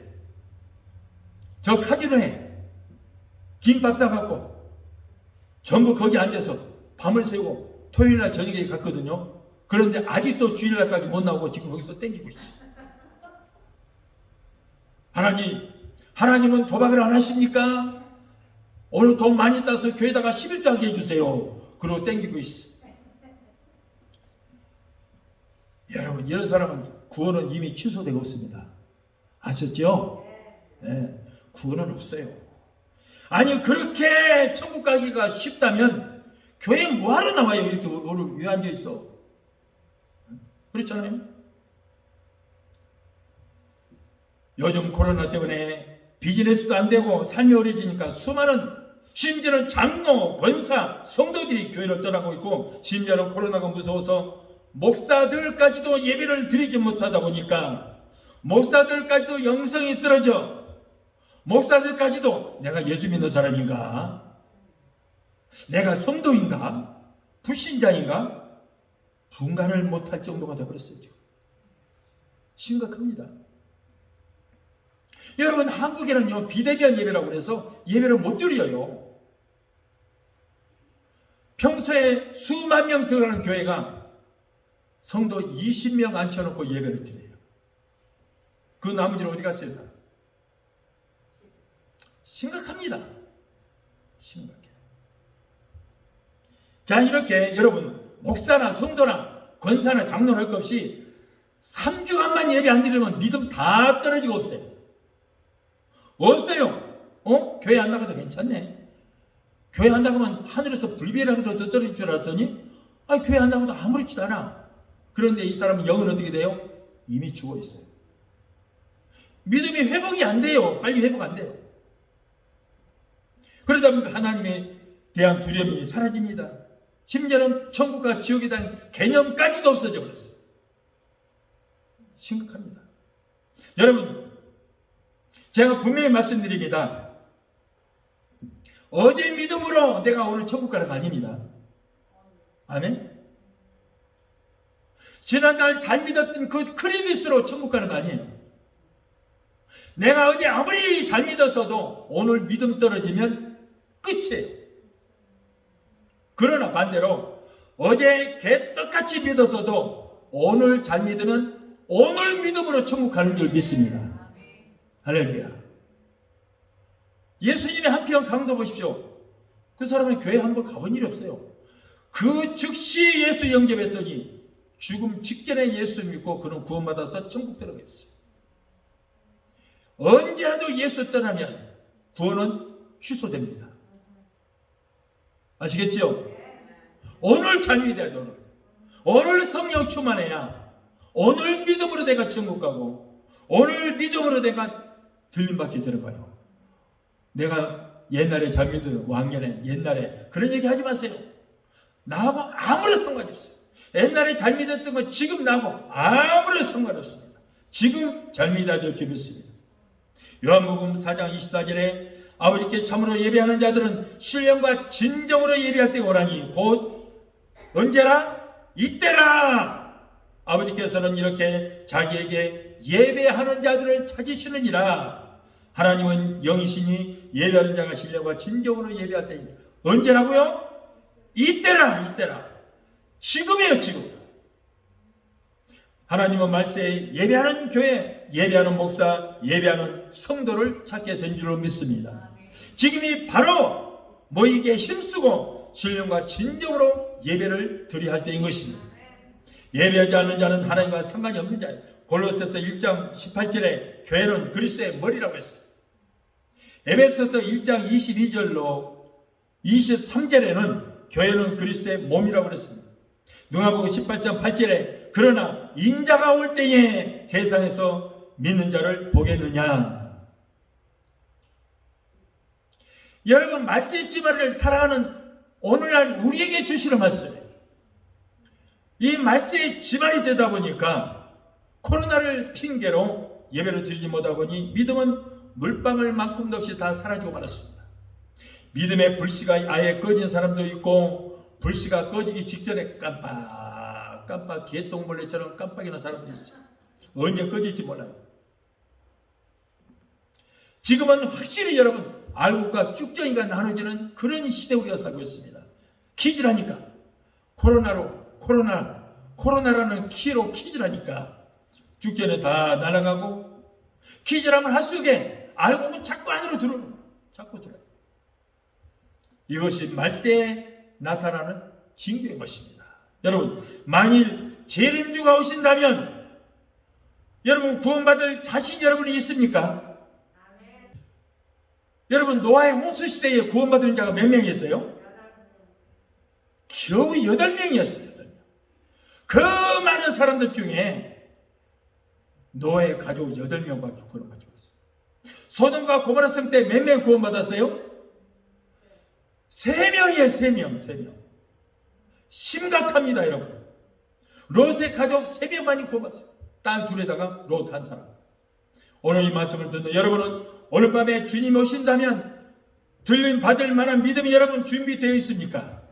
저 카지노에 김밥 싸갖고 전부 거기 앉아서 밤을 새고 토요일날 저녁에 갔거든요. 그런데 아직도 주일날까지 못 나오고 지금 거기서 땡기고 있어요. 하나님은 도박을 안 하십니까? 오늘 돈 많이 따서 교회다가 11조 하게 해주세요. 그러고 땡기고 있어. 여러분, 이런 사람은 구원은 이미 취소되고 없습니다. 아셨죠? 네, 구원은 없어요. 아니, 그렇게 천국 가기가 쉽다면 교회에 뭐하러 나와요? 이렇게 오늘 왜 앉아있어? 그렇잖아요. 요즘 코로나 때문에 비즈니스도 안 되고 삶이 어려지니까 수많은, 심지어는 장로, 권사, 성도들이 교회를 떠나고 있고, 심지어는 코로나가 무서워서 목사들까지도 예배를 드리지 못하다 보니까 목사들까지도 영성이 떨어져, 목사들까지도 내가 예수 믿는 사람인가? 내가 성도인가? 불신자인가? 분간을 못할 정도가 되어버렸어요. 심각합니다. 여러분, 한국에는요, 비대면 예배라고 해서 예배를 못 드려요. 평소에 수만 명 들어가는 교회가 성도 20명 앉혀놓고 예배를 드려요. 그 나머지는 어디 갔어요? 심각합니다. 심각해. 자, 이렇게 여러분, 목사나 성도나 권사나 장로나 할 것 없이 3주간만 예배 안 드리면 믿음 다 떨어지고 없어요. 없어요. 교회 안 나가도 괜찮네. 교회 안 나가면 하늘에서 불비라도 떨어질 줄 알았더니 교회 안 나가도 아무렇지도 않아. 그런데 이 사람은 영은 어떻게 돼요? 이미 죽어 있어요. 믿음이 회복이 안 돼요. 빨리 회복 안 돼요. 그러다 보니까 하나님에 대한 두려움이 사라집니다. 심지어는 천국과 지옥에 대한 개념까지도 없어져 버렸어요. 심각합니다. 여러분, 제가 분명히 말씀드립니다. 어제 믿음으로 내가 오늘 천국 가는 거 아닙니다. 아멘? 지난날 잘 믿었던 그 크레딧으로 천국 가는 거 아니에요. 내가 어제 아무리 잘 믿었어도 오늘 믿음 떨어지면 끝이에요. 그러나 반대로 어제 개떡같이 믿었어도 오늘 잘 믿으면 오늘 믿음으로 천국 가는 줄 믿습니다. 할렐루야. 예수님의 한편 강도 보십시오. 그 사람은 교회 한번 가본 일이 없어요. 그 즉시 예수 영접했더니 죽음 직전에 예수 믿고 그는 구원받아서 천국 들어갔어요. 언제라도 예수 떠나면 구원은 취소됩니다. 아시겠죠? 오늘 잘 믿어야 돼. 오늘 성령 충만해야 오늘 믿음으로 내가 천국 가고 오늘 믿음으로 내가 들림받게 들어가요. 내가 옛날에 잘 믿어요. 왕년에 옛날에 그런 얘기 하지 마세요. 나하고 아무런 상관이 없어요. 옛날에 잘 믿었던 건 지금 나하고 아무런 상관없습니다. 지금 잘 믿어야 될 줄 믿습니다. 요한복음 4장 24절에 아버지께 참으로 예배하는 자들은 신령과 진정으로 예배할 때가 오라니 곧 언제라? 이때라. 아버지께서는 이렇게 자기에게 예배하는 자들을 찾으시느니라. 하나님은 영이시니 예배하는 자가 신령과 진정으로 예배할 때입니다. 언제라고요? 이때라. 이때라. 지금이에요. 지금. 하나님은 말세에 예배하는 교회, 예배하는 목사, 예배하는 성도를 찾게 된 줄로 믿습니다. 지금이 바로 모이게 힘쓰고 신령과 진정으로 예배를 드려야 할 때인 것입니다. 예배하지 않는 자는 하나님과 상관이 없는 자예요. 골로새서 1장 18절에 교회는 그리스도의 머리라고 했어요. 에베소서 1장 22절로 23절에는 교회는 그리스도의 몸이라고 그랬습니다. 누가복음 18장 8절에 그러나 인자가 올 때에 세상에서 믿는 자를 보겠느냐. 여러분, 말세의 지발을 살아가는 오늘날 우리에게 주시는 말씀이에요. 이 말세의 지발이 되다 보니까 코로나를 핑계로 예배를 드리지 못하다 보니 믿음은 물방울 만큼도 없이 다 사라지고 말았습니다. 믿음의 불씨가 아예 꺼진 사람도 있고 불씨가 꺼지기 직전에 깜빡 개똥벌레처럼 깜빡이는 사람도 있어요. 언제 꺼질지 몰라요. 지금은 확실히 여러분 알곡과 쭉정이가 나눠지는 그런 시대 우리가 살고 있습니다. 퀴즈라니까 코로나라는 키로 퀴즈라니까 쭉정이 다 날아가고 퀴즈라면 핫속에 알곡은 자꾸 안으로 들어오는 거예요. 자꾸 들어요. 이것이 말세에 나타나는 징조인 것입니다. 여러분, 만일 재림주가 오신다면 여러분 구원받을 자신 여러분이 있습니까? 여러분, 노아의 홍수시대에 구원받은 자가 몇 명이었어요? 겨우 8명이었어요. 그 많은 사람들 중에 노아의 가족 8명밖에 구원받지 못했어요. 소돔과 고모라 성 때 몇 명 구원받았어요? 3명이에요. 3명. 심각합니다, 여러분. 롯의 가족 3명만이 구원받았어요. 딸 둘에다가 롯 한 사람. 오늘 이 말씀을 듣는 여러분은 오늘 밤에 주님 오신다면 들림 받을 만한 믿음이 여러분 준비되어 있습니까?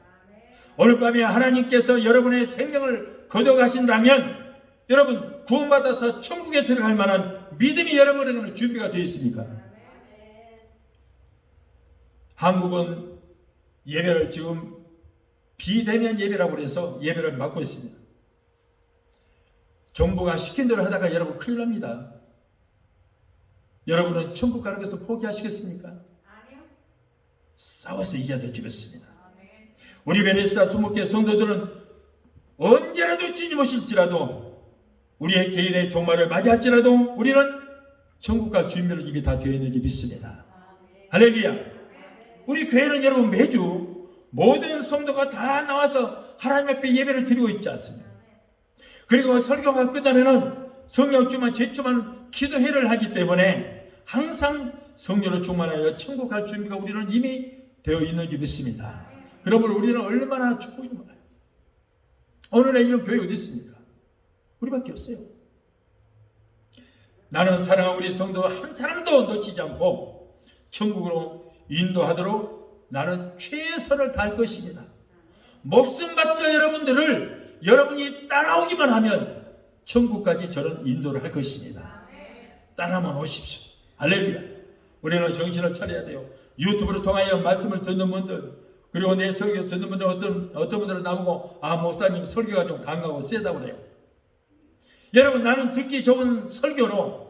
오늘 밤에 하나님께서 여러분의 생명을 거둬가신다면 여러분 구원받아서 천국에 들어갈 만한 믿음이 여러분에게는 준비가 되어 있습니까? 한국은 예배를 지금 비대면 예배라고 해서 예배를 막고 있습니다. 정부가 시킨 대로 하다가 여러분 큰일 납니다. 여러분은 천국 가는 것을 포기하시겠습니까? 아니요. 싸워서 이겨야 될 줄 믿습니다. 우리 베네스다 20개 성도들은 언제라도 주님 오실지라도 우리의 개인의 종말을 맞이할지라도 우리는 천국 갈 준비는 이미 다 되어 있는지 믿습니다. 할렐루야. 우리 교회는 여러분 매주 모든 성도가 다 나와서 하나님 앞에 예배를 드리고 있지 않습니까? 그리고 설교가 끝나면은 성령 충만, 제충만 기도회를 하기 때문에 항상 성령으로 충만하여 천국 갈 준비가 우리는 이미 되어 있는지 믿습니다. 그러므로 우리는 얼마나 축복이 많아요. 오늘의 이런 교회 어디 있습니까? 우리밖에 없어요. 나는 사랑하는 우리 성도 한 사람도 놓치지 않고 천국으로 인도하도록 나는 최선을 다할 것입니다. 목숨 바쳐 여러분들을 여러분이 따라오기만 하면 천국까지 저는 인도를 할 것입니다. 따라만 오십시오. 할렐루야. 우리는 정신을 차려야 돼요. 유튜브를 통하여 말씀을 듣는 분들, 그리고 내 설교 듣는 분들, 어떤 분들은 나보고 목사님 설교가 좀 강하고 세다고 그래요. 여러분, 나는 듣기 좋은 설교로,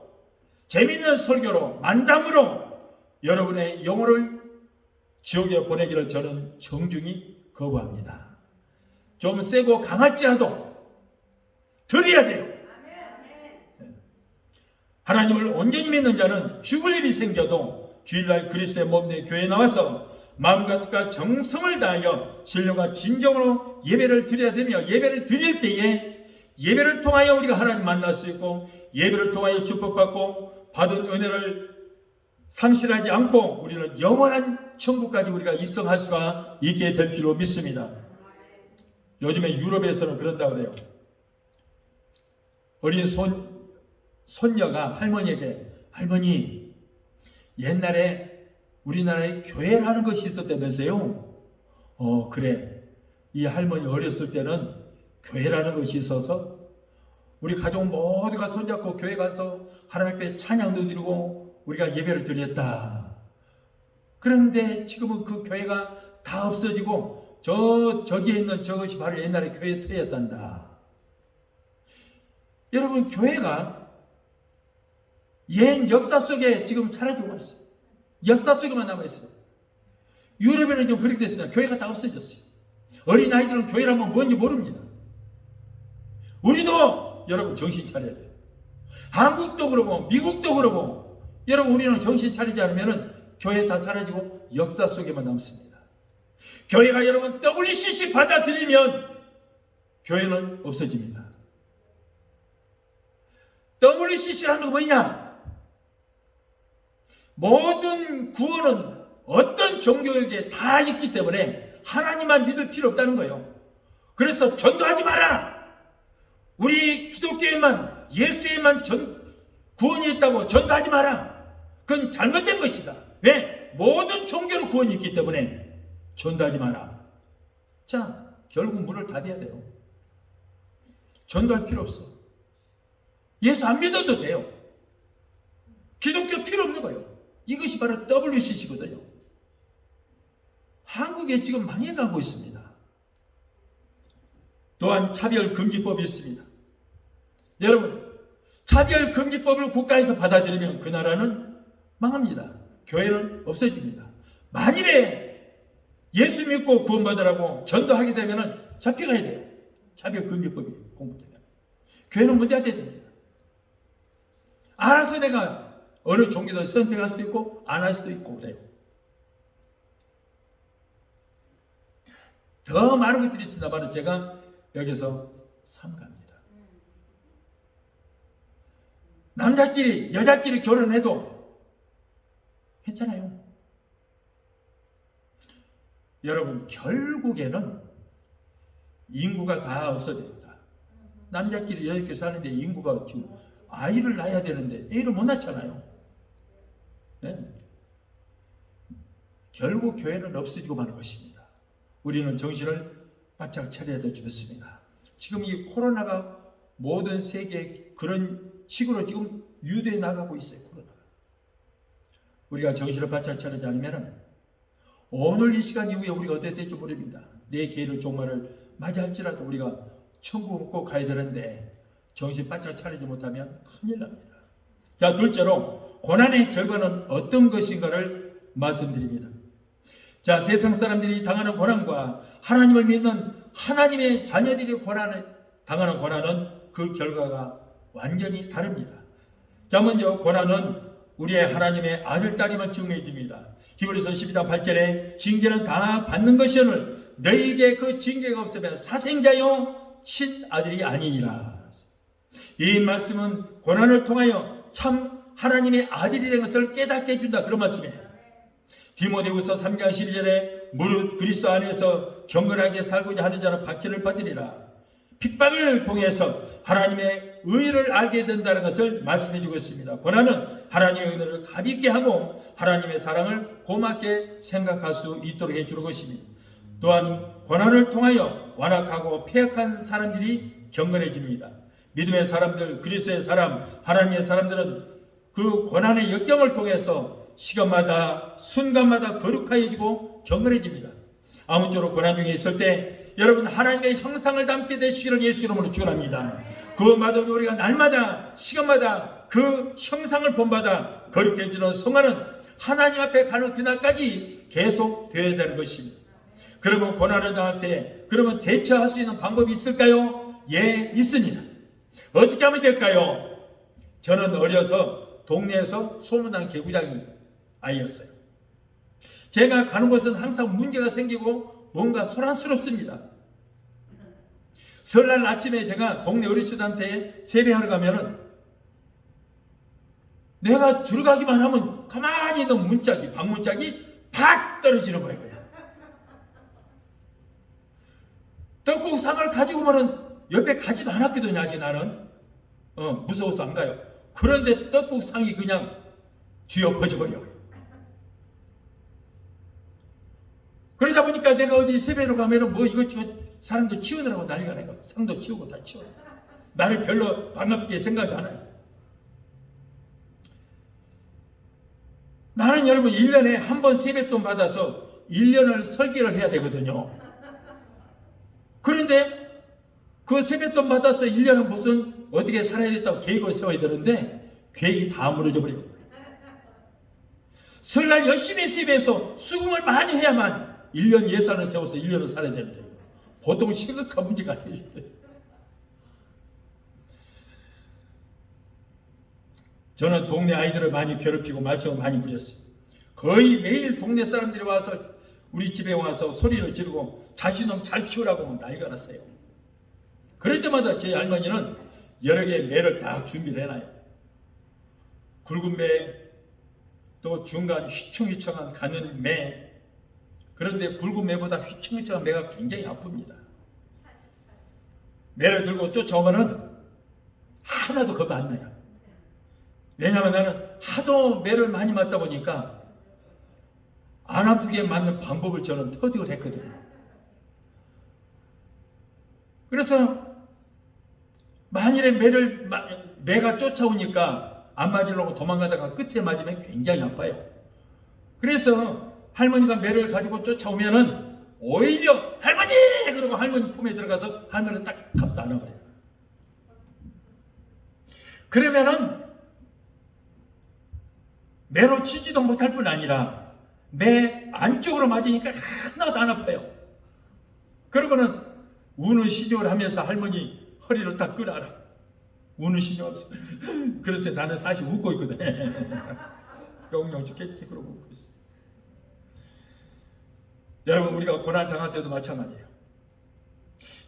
재밌는 설교로, 만담으로 여러분의 영혼을 지옥에 보내기를 저는 정중히 거부합니다. 좀 세고 강할지라도 드려야 돼요. 하나님을 온전히 믿는 자는 죽을 일이 생겨도 주일날 그리스도의 몸 내 교회에 나와서 마음과 정성을 다하여 신령과 진정으로 예배를 드려야 되며, 예배를 드릴 때에 예배를 통하여 우리가 하나님 만날 수 있고, 예배를 통하여 축복받고 받은 은혜를 상실하지 않고 우리는 영원한 천국까지 우리가 입성할 수가 있게 될 줄로 믿습니다. 요즘에 유럽에서는 그런다고 그래요. 어린 손녀가 할머니에게, 할머니, 옛날에 우리나라에 교회라는 것이 있었다면서요? 그래. 이 할머니 어렸을 때는 교회라는 것이 있어서 우리 가족 모두가 손잡고 교회 가서 하나님 앞에 찬양도 드리고 우리가 예배를 드렸다. 그런데 지금은 그 교회가 다 없어지고 저기에 있는 저것이 바로 옛날에 교회 터였단다. 여러분, 교회가 옛 역사 속에 지금 사라지고 있어요. 역사 속에만 남아있어요. 유럽에는 좀 그렇게 됐어요. 교회가 다 없어졌어요. 어린아이들은 교회라면 뭔지 모릅니다. 우리도 여러분 정신 차려야 돼요. 한국도 그러고 미국도 그러고, 여러분 우리는 정신 차리지 않으면 교회 다 사라지고 역사 속에만 남습니다. 교회가 여러분 WCC 받아들이면 교회는 없어집니다. WCC라는 거 뭐냐? 모든 구원은 어떤 종교에게 다 있기 때문에 하나님만 믿을 필요 없다는 거예요. 그래서 전도하지 마라. 우리 기독교에만, 예수에만 구원이 있다고 전도하지 마라. 그건 잘못된 것이다. 왜? 모든 종교로 구원이 있기 때문에 전도하지 마라. 자, 결국 문을 닫아야 돼요. 전도할 필요 없어. 예수 안 믿어도 돼요. 기독교 필요 없는 거예요. 이것이 바로 WCC거든요. 한국에 지금 망해가고 있습니다. 또한 차별금지법이 있습니다. 여러분, 차별금지법을 국가에서 받아들이면 그 나라는 망합니다. 교회는 없어집니다. 만일에 예수 믿고 구원받으라고 전도하게 되면 잡혀가야 돼요. 차별금지법이 공부되면. 교회는 문제가 돼야 됩니다. 알아서 내가 어느 종교도 선택할 수도 있고 안 할 수도 있고 그래요. 더 많은 것들이 있습니다만 제가 여기서 삼가합니다. 남자끼리 여자끼리 결혼해도 괜찮아요. 여러분, 결국에는 인구가 다 없어집니다. 남자끼리 여자끼리 사는데 인구가 지금 아이를 낳아야 되는데 애를 못 낳잖아요. 네? 결국 교회는 없어지고 마는 것입니다. 우리는 정신을 바짝 차려야 될 줄 믿습니다. 지금 이 코로나가 모든 세계에 그런 식으로 지금 유도해 나가고 있어요. 코로나가. 우리가 정신을 바짝 차리지 않으면 오늘 이 시간 이후에 우리가 어떻게 될지 모릅니다. 내 계획을 종말을 맞이할지라도 우리가 천국 꼭 가야 되는데 정신 바짝 차리지 못하면 큰일 납니다. 자, 둘째로 고난의 결과는 어떤 것인가를 말씀드립니다. 자, 세상 사람들이 당하는 고난과 하나님을 믿는 하나님의 자녀들이 당하는 고난은 그 결과가 완전히 다릅니다. 자, 먼저 고난은 우리의 하나님의 아들, 딸임을 증명해 줍니다. 히브리서 12장 8절에 징계는 다 받는 것이오늘 너희에게 그 징계가 없으면 사생자요 친아들이 아니니라. 이 말씀은 고난을 통하여 참 하나님의 아들이 된 것을 깨닫게 해준다, 그런 말씀이에요. 디모데후서 3장 12절에 무릇 그리스도 안에서 경건하게 살고자 하는 자는 박해를 받으리라. 핍박을 통해서 하나님의 의를 알게 된다는 것을 말씀해 주고 있습니다. 고난은 하나님의 은혜를 가볍게 하고 하나님의 사랑을 고맙게 생각할 수 있도록 해주는 것입니다. 또한 고난을 통하여 완악하고 폐역한 사람들이 경건해집니다. 믿음의 사람들, 그리스도의 사람, 하나님의 사람들은 그 고난의 역경을 통해서 시간마다 순간마다 거룩해지고 경건해집니다. 아무쪼록 고난 중에 있을 때 여러분 하나님의 형상을 담게 되시기를 예수 이름으로 축원합니다. 그것마다 우리가 날마다 시간마다 그 형상을 본받아 거룩해지는 성화는 하나님 앞에 가는 그날까지 계속 되어야 되는 것입니다. 그러면 고난을 당할 때 그러면 대처할 수 있는 방법이 있을까요? 예, 있습니다. 어떻게 하면 될까요? 저는 어려서 동네에서 소문난 개구장 아이였어요. 제가 가는 곳은 항상 문제가 생기고 뭔가 소란스럽습니다. 설날 아침에 제가 동네 어르신한테 세배하러 가면은 내가 들어가기만 하면 가만히 있는 문짝이, 방문짝이 팍 떨어지는 거예요. 떡국상을 가지고 오면은 옆에 가지도 않았거든요. 아직 나는 무서워서 안 가요. 그런데 떡국상이 그냥 뒤엎어져버려요. 그러다 보니까 내가 어디 세배로 가면은 뭐 이것저것 사람도 치우느라고 난리가 나요. 상도 치우고 다 치워. 나를 별로 반갑게 생각이 안 해요. 나는 여러분 1년에 한 번 세뱃돈 받아서 1년을 설계를 해야 되거든요. 그런데 그 세뱃돈 받아서 1년은 무슨 어떻게 살아야 됐다고 계획을 세워야 되는데 계획이 다 무너져 버려요. 설날 열심히 세배해서 수금을 많이 해야만 1년 예산을 세워서 1년을 살아야 되는데 보통 심각한 문제가 아니에요. 저는 동네 아이들을 많이 괴롭히고 말썽을 많이 부렸어요. 거의 매일 동네 사람들이 와서 우리 집에 와서 소리를 지르고 자신놈 잘 키우라고 난리가 났어요. 그럴 때마다 제 할머니는 여러 개의 매를 다 준비를 해놔요. 굵은 매, 또 중간 휘청휘청한 가는 매. 그런데 굵은 매보다 휘청휘청한 매가 굉장히 아픕니다. 매를 들고 쫓아오면은 하나도 겁이 안 나요. 왜냐하면 나는 하도 매를 많이 맞다 보니까 안 아프게 맞는 방법을 저는 터득을 했거든요. 그래서 만일에 매가 쫓아오니까 안 맞으려고 도망가다가 끝에 맞으면 굉장히 아파요. 그래서 할머니가 매를 가지고 쫓아오면은 오히려 할머니! 그러고 할머니 품에 들어가서 할머니를 딱 감싸 안아버려요. 그러면은 매로 치지도 못할 뿐 아니라 매 안쪽으로 맞으니까 하나도 안 아파요. 그러고는 우는 신용을 하면서 할머니 허리를 딱 끌어라. 우는 신용 없어. 그래서 나는 사실 웃고 있거든. 영영 죽겠지 그러고 웃고 있어. 여러분 우리가 고난 당할 때도 마찬가지예요.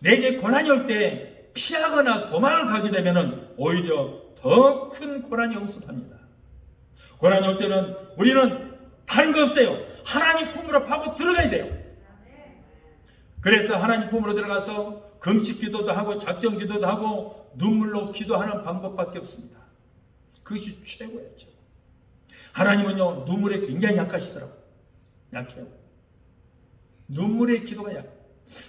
내게 고난이 올 때 피하거나 도망을 가게 되면 오히려 더 큰 고난이 응습합니다. 고난이 올 때는 우리는 다른 거 없어요. 하나님 품으로 파고 들어가야 돼요. 그래서 하나님 품으로 들어가서 금식 기도도 하고 작정 기도도 하고 눈물로 기도하는 방법밖에 없습니다. 그것이 최고예요. 하나님은요 눈물에 굉장히 약하시더라고요. 약해요. 눈물의 기도가 약.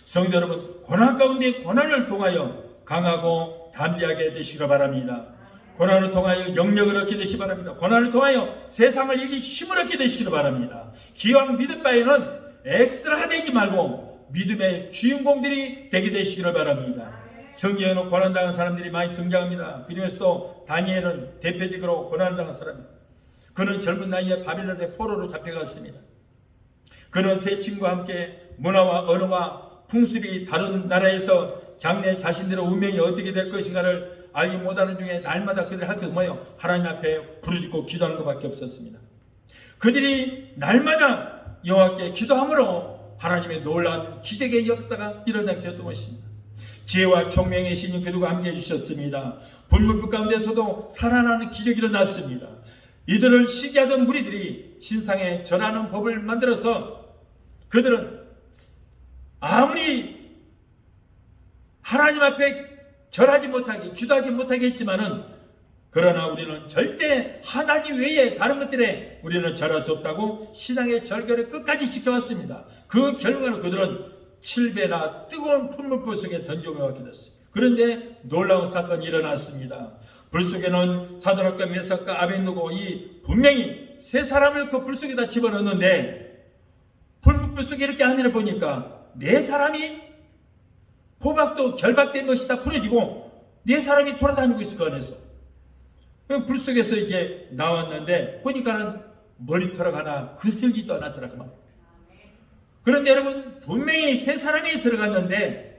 성도 여러분 고난 가운데 고난을 통하여 강하고 담대하게 되시기 바랍니다. 고난을 통하여 영력을 얻게 되시기 바랍니다. 고난을 통하여 세상을 이기 힘을 얻게 되시기 바랍니다. 기왕 믿음 바에는 엑스트라가 되지 말고 믿음의 주인공들이 되게 되시기를 바랍니다. 성경에는 고난당한 사람들이 많이 등장합니다. 그 중에서도 다니엘은 대표적으로 고난당한 사람입니다. 그는 젊은 나이에 바빌론의 포로로 잡혀갔습니다. 그는 세 친구와 함께 문화와 언어와 풍습이 다른 나라에서 장래 자신들의 운명이 어떻게 될 것인가를 알지 못하는 중에 날마다 그들이 할 것은 뭐예요? 하나님 앞에 부르짖고 기도하는 것밖에 없었습니다. 그들이 날마다 여호와께 기도함으로 하나님의 놀라운 기적의 역사가 일어나게 되었던 것입니다. 지혜와 총명의 신이 그들과 함께 해주셨습니다. 불문불 가운데서도 살아나는 기적이 일어났습니다. 이들을 시기하던 무리들이 신상에 절하는 법을 만들어서 그들은 아무리 하나님 앞에 절하지 못하게 기도하지 못하게 했지만은 그러나 우리는 절대 하나님 외에 다른 것들에 우리는 절할 수 없다고 신앙의 절개를 끝까지 지켜왔습니다. 그 결과로 그들은 7배나 뜨거운 풀물불 속에 던져져 받게 됐습니다. 그런데 놀라운 사건이 일어났습니다. 불 속에는 사드락과 메삭과 아벳느고 이 분명히 세 사람을 그 불 속에다 집어넣었는데 풀물불 속에 이렇게 안을 보니까 네 사람이 호박도 결박된 것이 다 풀어지고 네 사람이 돌아다니고 있을 거 안에서 불 속에서 이제 나왔는데 보니까는 머리털 하나 그슬지도 않았더라고요. 그런데 여러분 분명히 세 사람이 들어갔는데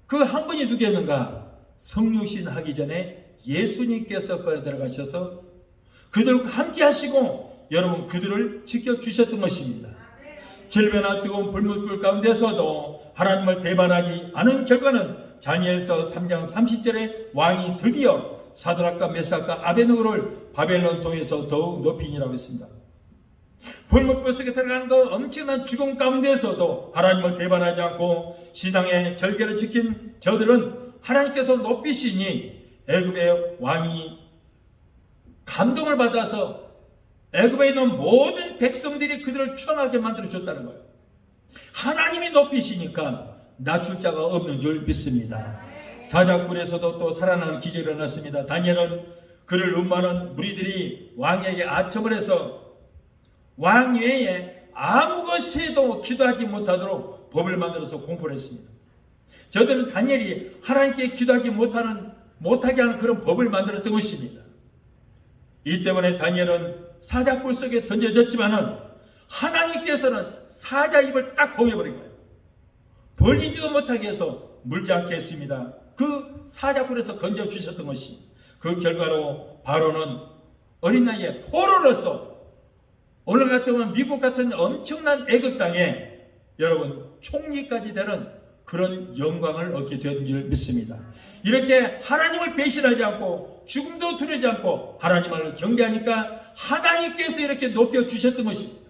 그 한 분이 누구였는가? 성육신 하기 전에 예수님께서 들어가셔서 그들과 함께 하시고 여러분 그들을 지켜주셨던 것입니다. 질배나 뜨거운 불문불 가운데서도 하나님을 배반하지 않은 결과는 다니엘서 3장 30절에 왕이 드디어 사드락과 메삭과 아벳느고를 바벨론 통해서 더욱 높이니라고 했습니다. 불문불 속에 들어가는 그 엄청난 죽음 가운데서도 하나님을 배반하지 않고 신앙의 절개를 지킨 저들은 하나님께서 높이시니 애굽의 왕이 감동을 받아서 애굽에 있는 모든 백성들이 그들을 추앙하게 만들어줬다는 거예요. 하나님이 높이시니까 낮출 자가 없는 줄 믿습니다. 사자굴에서도 또 살아나는 기적이 일어났습니다. 다니엘은 그를 음모하는 무리들이 왕에게 아첨을 해서 왕 외에 아무 것에도 기도하지 못하도록 법을 만들어서 공포를 했습니다. 저들은 다니엘이 하나님께 기도하지 못하게 하는 그런 법을 만들었던 것입니다. 이 때문에 다니엘은 사자굴 속에 던져졌지만은 하나님께서는 사자 입을 딱 봉해버린 거예요. 벌리지도 못하게 해서 물지 않게 했습니다. 그 사자굴에서 건져주셨던 것이 그 결과로 바로는 어린 나이에 포로로서 오늘 같으면 미국 같은 엄청난 애굽 땅에 여러분 총리까지 되는 그런 영광을 얻게 된 줄 믿습니다. 이렇게 하나님을 배신하지 않고 죽음도 두려지 않고 하나님을 경배하니까 하나님께서 이렇게 높여주셨던 것입니다.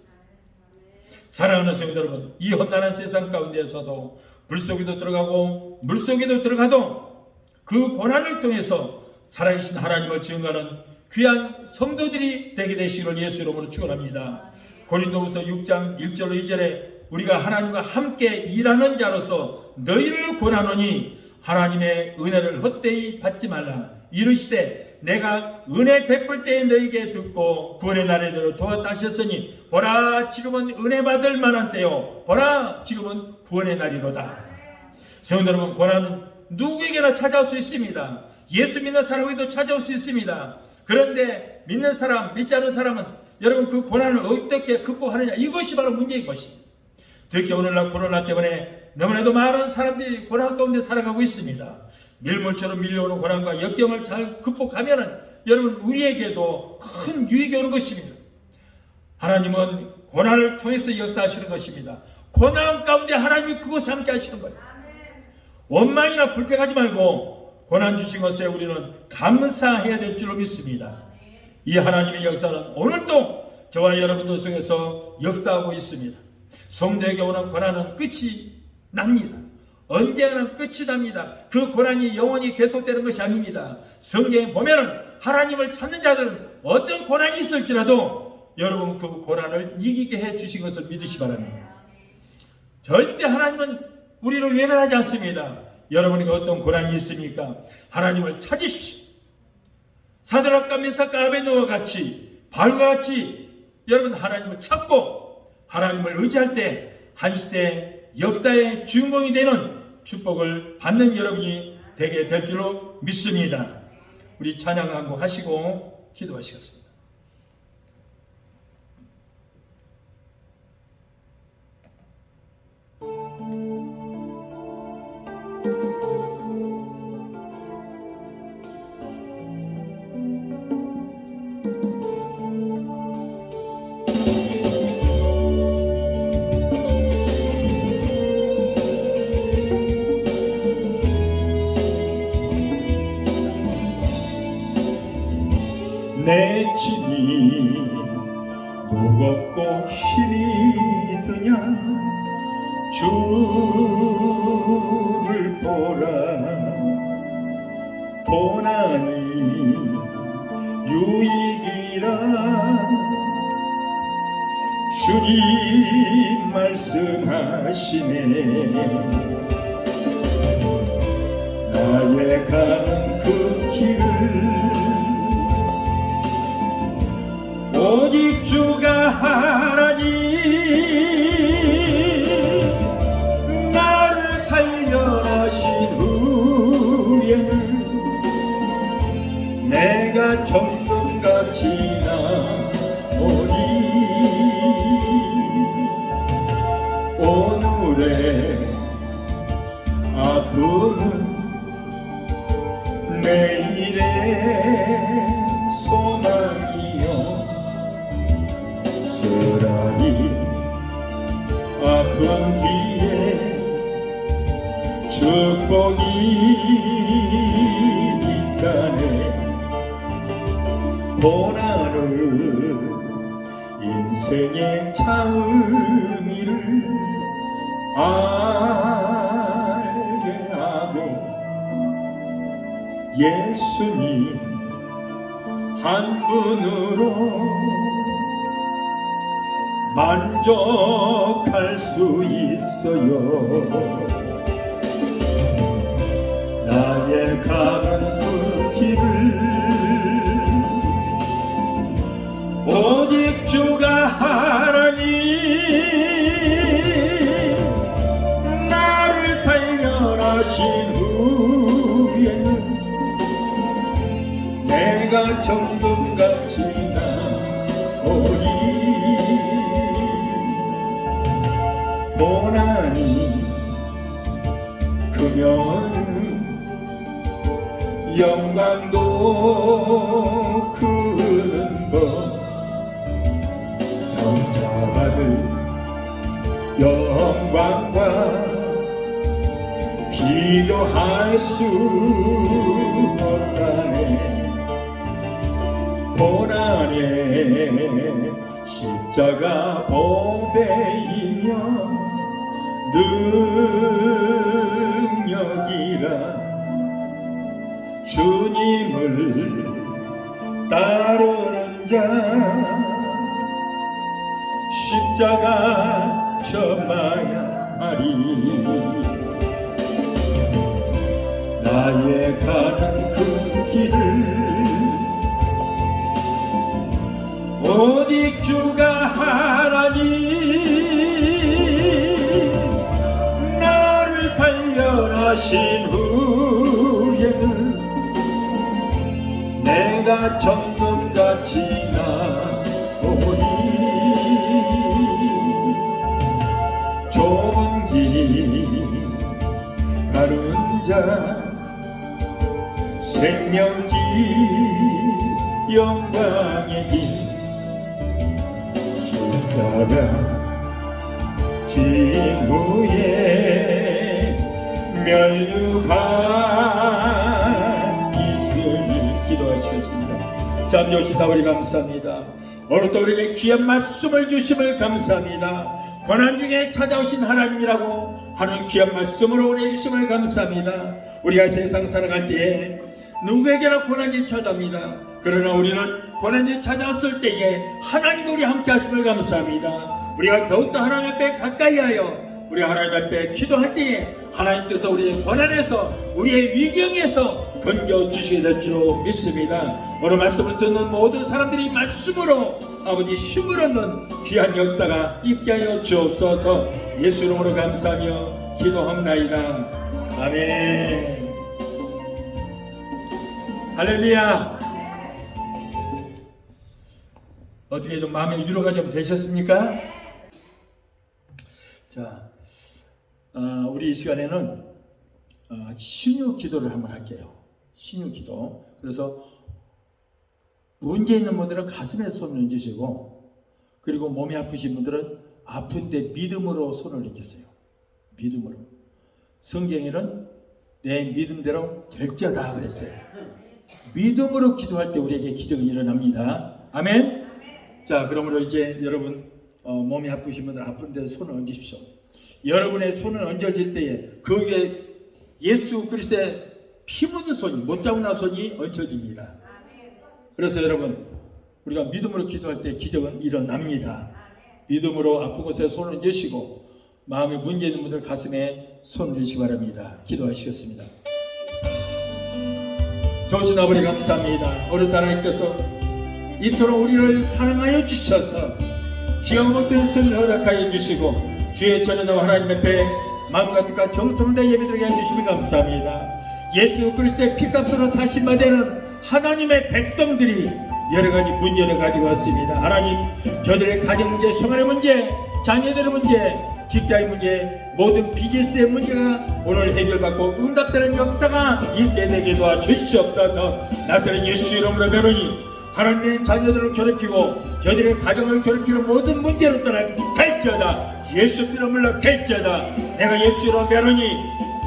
사랑하는 성도 여러분, 이 험난한 세상 가운데서도 불속에도 들어가고 물속에도 들어가도 그 고난을 통해서 살아계신 하나님을 증거하는 귀한 성도들이 되게 되시기를 예수 이름으로 축원합니다. 고린도후서 6장 1절로 2절에 우리가 하나님과 함께 일하는 자로서 너희를 권하노니 하나님의 은혜를 헛되이 받지 말라. 이르시되 내가 은혜 베풀 때에 너희에게 듣고 구원의 날에 들어 도왔다 하셨으니 보라 지금은 은혜 받을 만한 때요 보라 지금은 구원의 날이로다. 성도 여러분, 고난은 누구에게나 찾아올 수 있습니다. 예수 믿는 사람에게도 찾아올 수 있습니다. 그런데 믿는 사람, 믿지 않는 사람은 여러분 그 고난을 어떻게 극복하느냐, 이것이 바로 문제인 것입니다. 특히 오늘날 코로나 때문에 너무나도 많은 사람들이 고난 가운데 살아가고 있습니다. 밀물처럼 밀려오는 고난과 역경을 잘 극복하면은 여러분 우리에게도 큰 유익이 오는 것입니다. 하나님은 고난을 통해서 역사하시는 것입니다. 고난 가운데 하나님이 그것을 함께 하시는 거예요. 원망이나 불평하지 말고 고난 주신 것에 우리는 감사해야 될 줄로 믿습니다. 이 하나님의 역사는 오늘도 저와 여러분들 속에서 역사하고 있습니다. 성도에게 오는 고난은 끝이 납니다. 언제나 끝이 납니다. 그 고난이 영원히 계속되는 것이 아닙니다. 성경에 보면은 하나님을 찾는 자들은 어떤 고난이 있을지라도 여러분 그 고난을 이기게 해 주신 것을 믿으시 바랍니다. 절대 하나님은 우리를 외면하지 않습니다. 여러분에게 어떤 고난이 있습니까? 하나님을 찾으십시오. 사드락과 메삭과 아벳느고와 같이 바울과 같이 여러분 하나님을 찾고 하나님을 의지할 때 한 시대 역사의 주인공이 되는 축복을 받는 여러분이 되게 될 줄로 믿습니다. 우리 찬양 한 곡 하시고 기도하시겠습니다. 주를 보라. 고난이 유익이라 주님 말씀하시네. 나의 가는 그 길을 오직 주가 하나니 나를 발견하신 후에는 내가 정금같이 나오리. 오늘의 아픔은 내일의 소망이요 쓰라리 아픈 뒤에 축복이 있다네. 고난은 인생의 참의미를 알게 하고 예수님 한 분으로 만족할 수 있어요. 나의 가는 그 길을 오직 주가 하나니 나를 발견하신 후에는 내가 정금같이 나오리. 고난이 크면 영광도 크는 것 정자받을 영광과 비교할 수 없다네. 고난의 십자가 보배이며 능력이라 주님을 따르는 자 십자가 져봐야 하리. 나의 가는 그 길을 오직 주가 하나니 나를 발견하신 후에는 내가 정금같이 나오리. 좋은 길 가는 자 생명길 영광의 길 십자가 징후에 면류관 있으니 기도하시겠습니다. 잠시 아버지 감사합니다. 오늘 또 우리에게 귀한 말씀을 주심을 감사합니다. 고난 중에 찾아오신 하나님이라고 하는 귀한 말씀으로 우리 주심을 감사합니다. 우리가 세상 살아갈 때에 누구에게나 고난이 찾아옵니다. 그러나 우리는 고난이 찾아왔을 때에 하나님 우리 함께 하심을 감사합니다. 우리가 더욱더 하나님 앞에 가까이 하여 우리 하나님 앞에 기도할 때에 하나님께서 우리의 고난에서 우리의 위경에서 건져주시게 될 줄 믿습니다. 오늘 말씀을 듣는 모든 사람들이 말씀으로 아버지 힘을 얻는 귀한 역사가 있게 하여 주옵소서. 예수 이름으로 감사하며 기도합나이다. 아멘. 할렐루야. 어떻게 좀 마음의 위로가 좀 되셨습니까? 자, 우리 이 시간에는 신유 기도를 한번 할게요. 신유 기도. 그래서 문제 있는 분들은 가슴에 손을 얹으시고, 그리고 몸이 아프신 분들은 아픈데 믿음으로 손을 얹으세요. 믿음으로. 성경에는 내 믿음대로 될지어다 그랬어요. 믿음으로 기도할 때 우리에게 기적이 일어납니다. 아멘. 자, 그러므로 이제 여러분 몸이 아프신 분들 아픈 데 손을 얹으십시오. 여러분의 손을 얹어질 때에 그 위에 예수 그리스도의 피 묻은 손이, 못자국난 손이 얹혀집니다. 그래서 여러분, 우리가 믿음으로 기도할 때 기적은 일어납니다. 믿음으로 아픈 곳에 손을 얹으시고 마음에 문제 있는 분들 가슴에 손을 얹으시기 바랍니다. 기도하시겠습니다. 좋으신 아버지 감사합니다. 오늘 하나님께서 이토록 우리를 사랑하여 주셔서 기억 못된 선을 허락하여 주시고 주의 전연한 하나님 앞에 마음과 뜻과 정성을 다 예배드리게 해주시면 감사합니다. 예수 그리스도의 피값으로 사신 바 되는 하나님의 백성들이 여러가지 문제를 가지고 왔습니다. 하나님, 저들의 가정 문제, 생활의 문제, 자녀들의 문제, 직장의 문제, 모든 비즈니스의 문제가 오늘 해결받고 응답되는 역사가 있게 되게 도와주시옵소서. 나사렛 예수 이름으로 명하노니 하나님의 자녀들을 괴롭히고 저들의 가정을 괴롭히는 모든 문제를 떠나갈지어다. 예수 이름으로 갈지어다. 내가 예수 이름으로 명하노니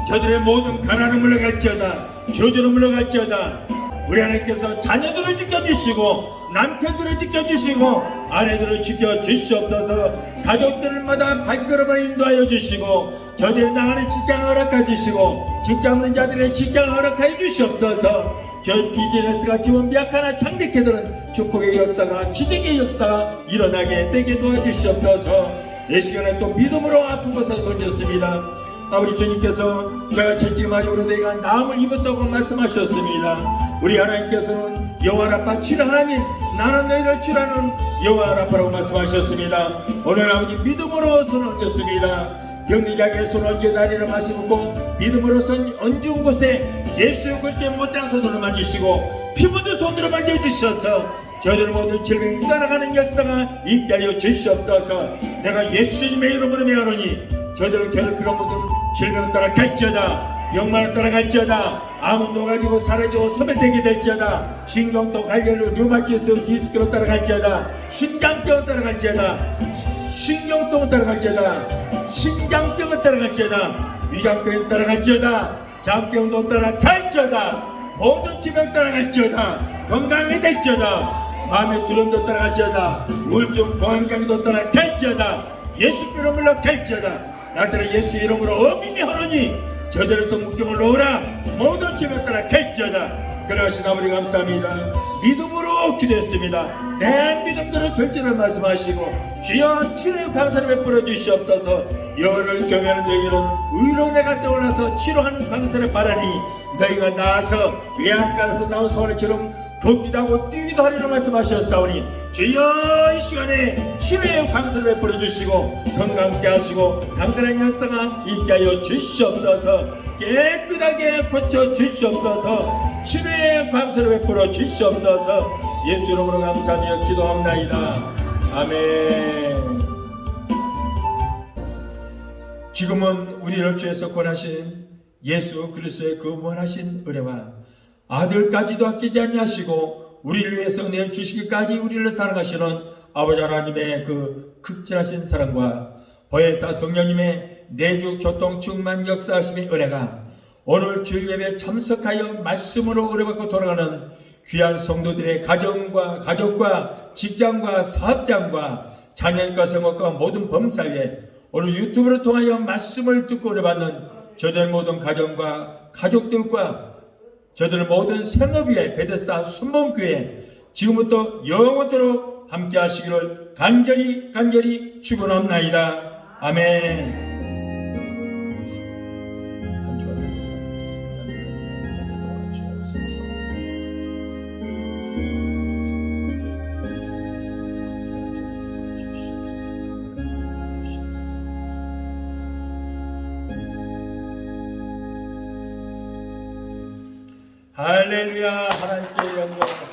저들의 모든 가난을 물러갈지어다. 저주를 물러갈지어다. 우리 하나님께서 자녀들을 지켜주시고 남편들을 지켜주시고 아내들을 지켜주시옵소서. 가족들마다 발걸음을 인도하여 주시고 저들이 나가는 직장을 허락해 주시고 직장 없는 자들의 직장을 허락해 주시옵소서. 저 비즈니스가 지원 미약하나 창대케들은 축복의 역사가 기적의 역사가 일어나게 되게 도와주시옵소서. 이 시간에 또 믿음으로 아픈 것을 손졌습니다. 아버지 주님께서 제가 채찍맞이로 내가 나음을 입었다고 말씀하셨습니다. 우리 하나님께서는 여호와 라파 치라 하나님, 나는 너희를 치라는 여호와 라파라고 말씀하셨습니다. 오늘 아버지 믿음으로 손을 얹었습니다. 경리자에게 손을 얹어 다리를 말씀하고 믿음으로 손 얹은 곳에 예수 그리스도의 못난 손으로 만지시고 피 묻은 손으로 만져주셔서 저희들 모두 질병이 떠나가는 역사가 있게 하여 주시옵소서. 내가 예수님의 이름으로 명하노니 저들을 괴롭히는 모든 질병을 따라갈지어다. 병만을 따라갈지어다. 암은도 가지고 사라지고 소멸되게 될지어다. 신경통 갈열로 류마티스 디스크로 따라갈지어다. 심장병을 따라갈지어다. 신경통을 따라갈지어다. 심장병을 따라갈지어다. 위장병을 따라갈지어다. 장병도 따라갈지어다. 모든 질병 따라갈지어다. 건강이 될지어다. 마음의 두려움도 따라갈지어다. 우울증 공황장애도 따라갈지어다. 예수 이름으로 갈지어다. 나사렛 예수 이름으로 어민이 하노니 저들에서 묶임을 놓으라. 모든 질병 따라 갈지어다. 그러하신 아버지 감사합니다. 믿음으로 기도했습니다. 내 믿음대로 될지를 말씀하시고 주여 치료의 방사를 베풀어 주시옵소서. 여호와를 경외하는 너희는 의로 내가 떠올라서 치료하는 방사를 바라니 너희가 나아서 외양간에서 나온 소원처럼 걷기도 하고 뛰기도 하리라 말씀하셨사오니 주여 이 시간에 치료의 방사를 베풀어 주시고 건강케 하시고 당근한 역사가 있게 하여 주시옵소서. 깨끗하게 고쳐 주시옵소서. 치료의 방사를 베풀어 주시옵소서. 예수 이름으로 감사하며 기도합나이다. 아멘. 지금은 우리를 죄에서 권하신 예수 그리스도의 그 무한하신 은혜와 아들까지도 아끼지 아니하시고 우리를 위해서 은혜 주시기까지 우리를 사랑하시는 아버지 하나님의 그 극진하신 사랑과 보혜사 성령님의 내주 교통 충만 역사하심의 은혜가 오늘 주일 예배 참석하여 말씀으로 은혜받고 돌아가는 귀한 성도들의 가족과 직장과 사업장과 자녀과 생업과 모든 범사에 오늘 유튜브를 통하여 말씀을 듣고 은혜받는 저들 모든 가정과 가족들과 저들 모든 생업위에 베데스다 순복음교회 지금부터 영원토록 함께 하시기를 간절히 축원합나이다. 아멘. 할렐루야. 하나님께 영광.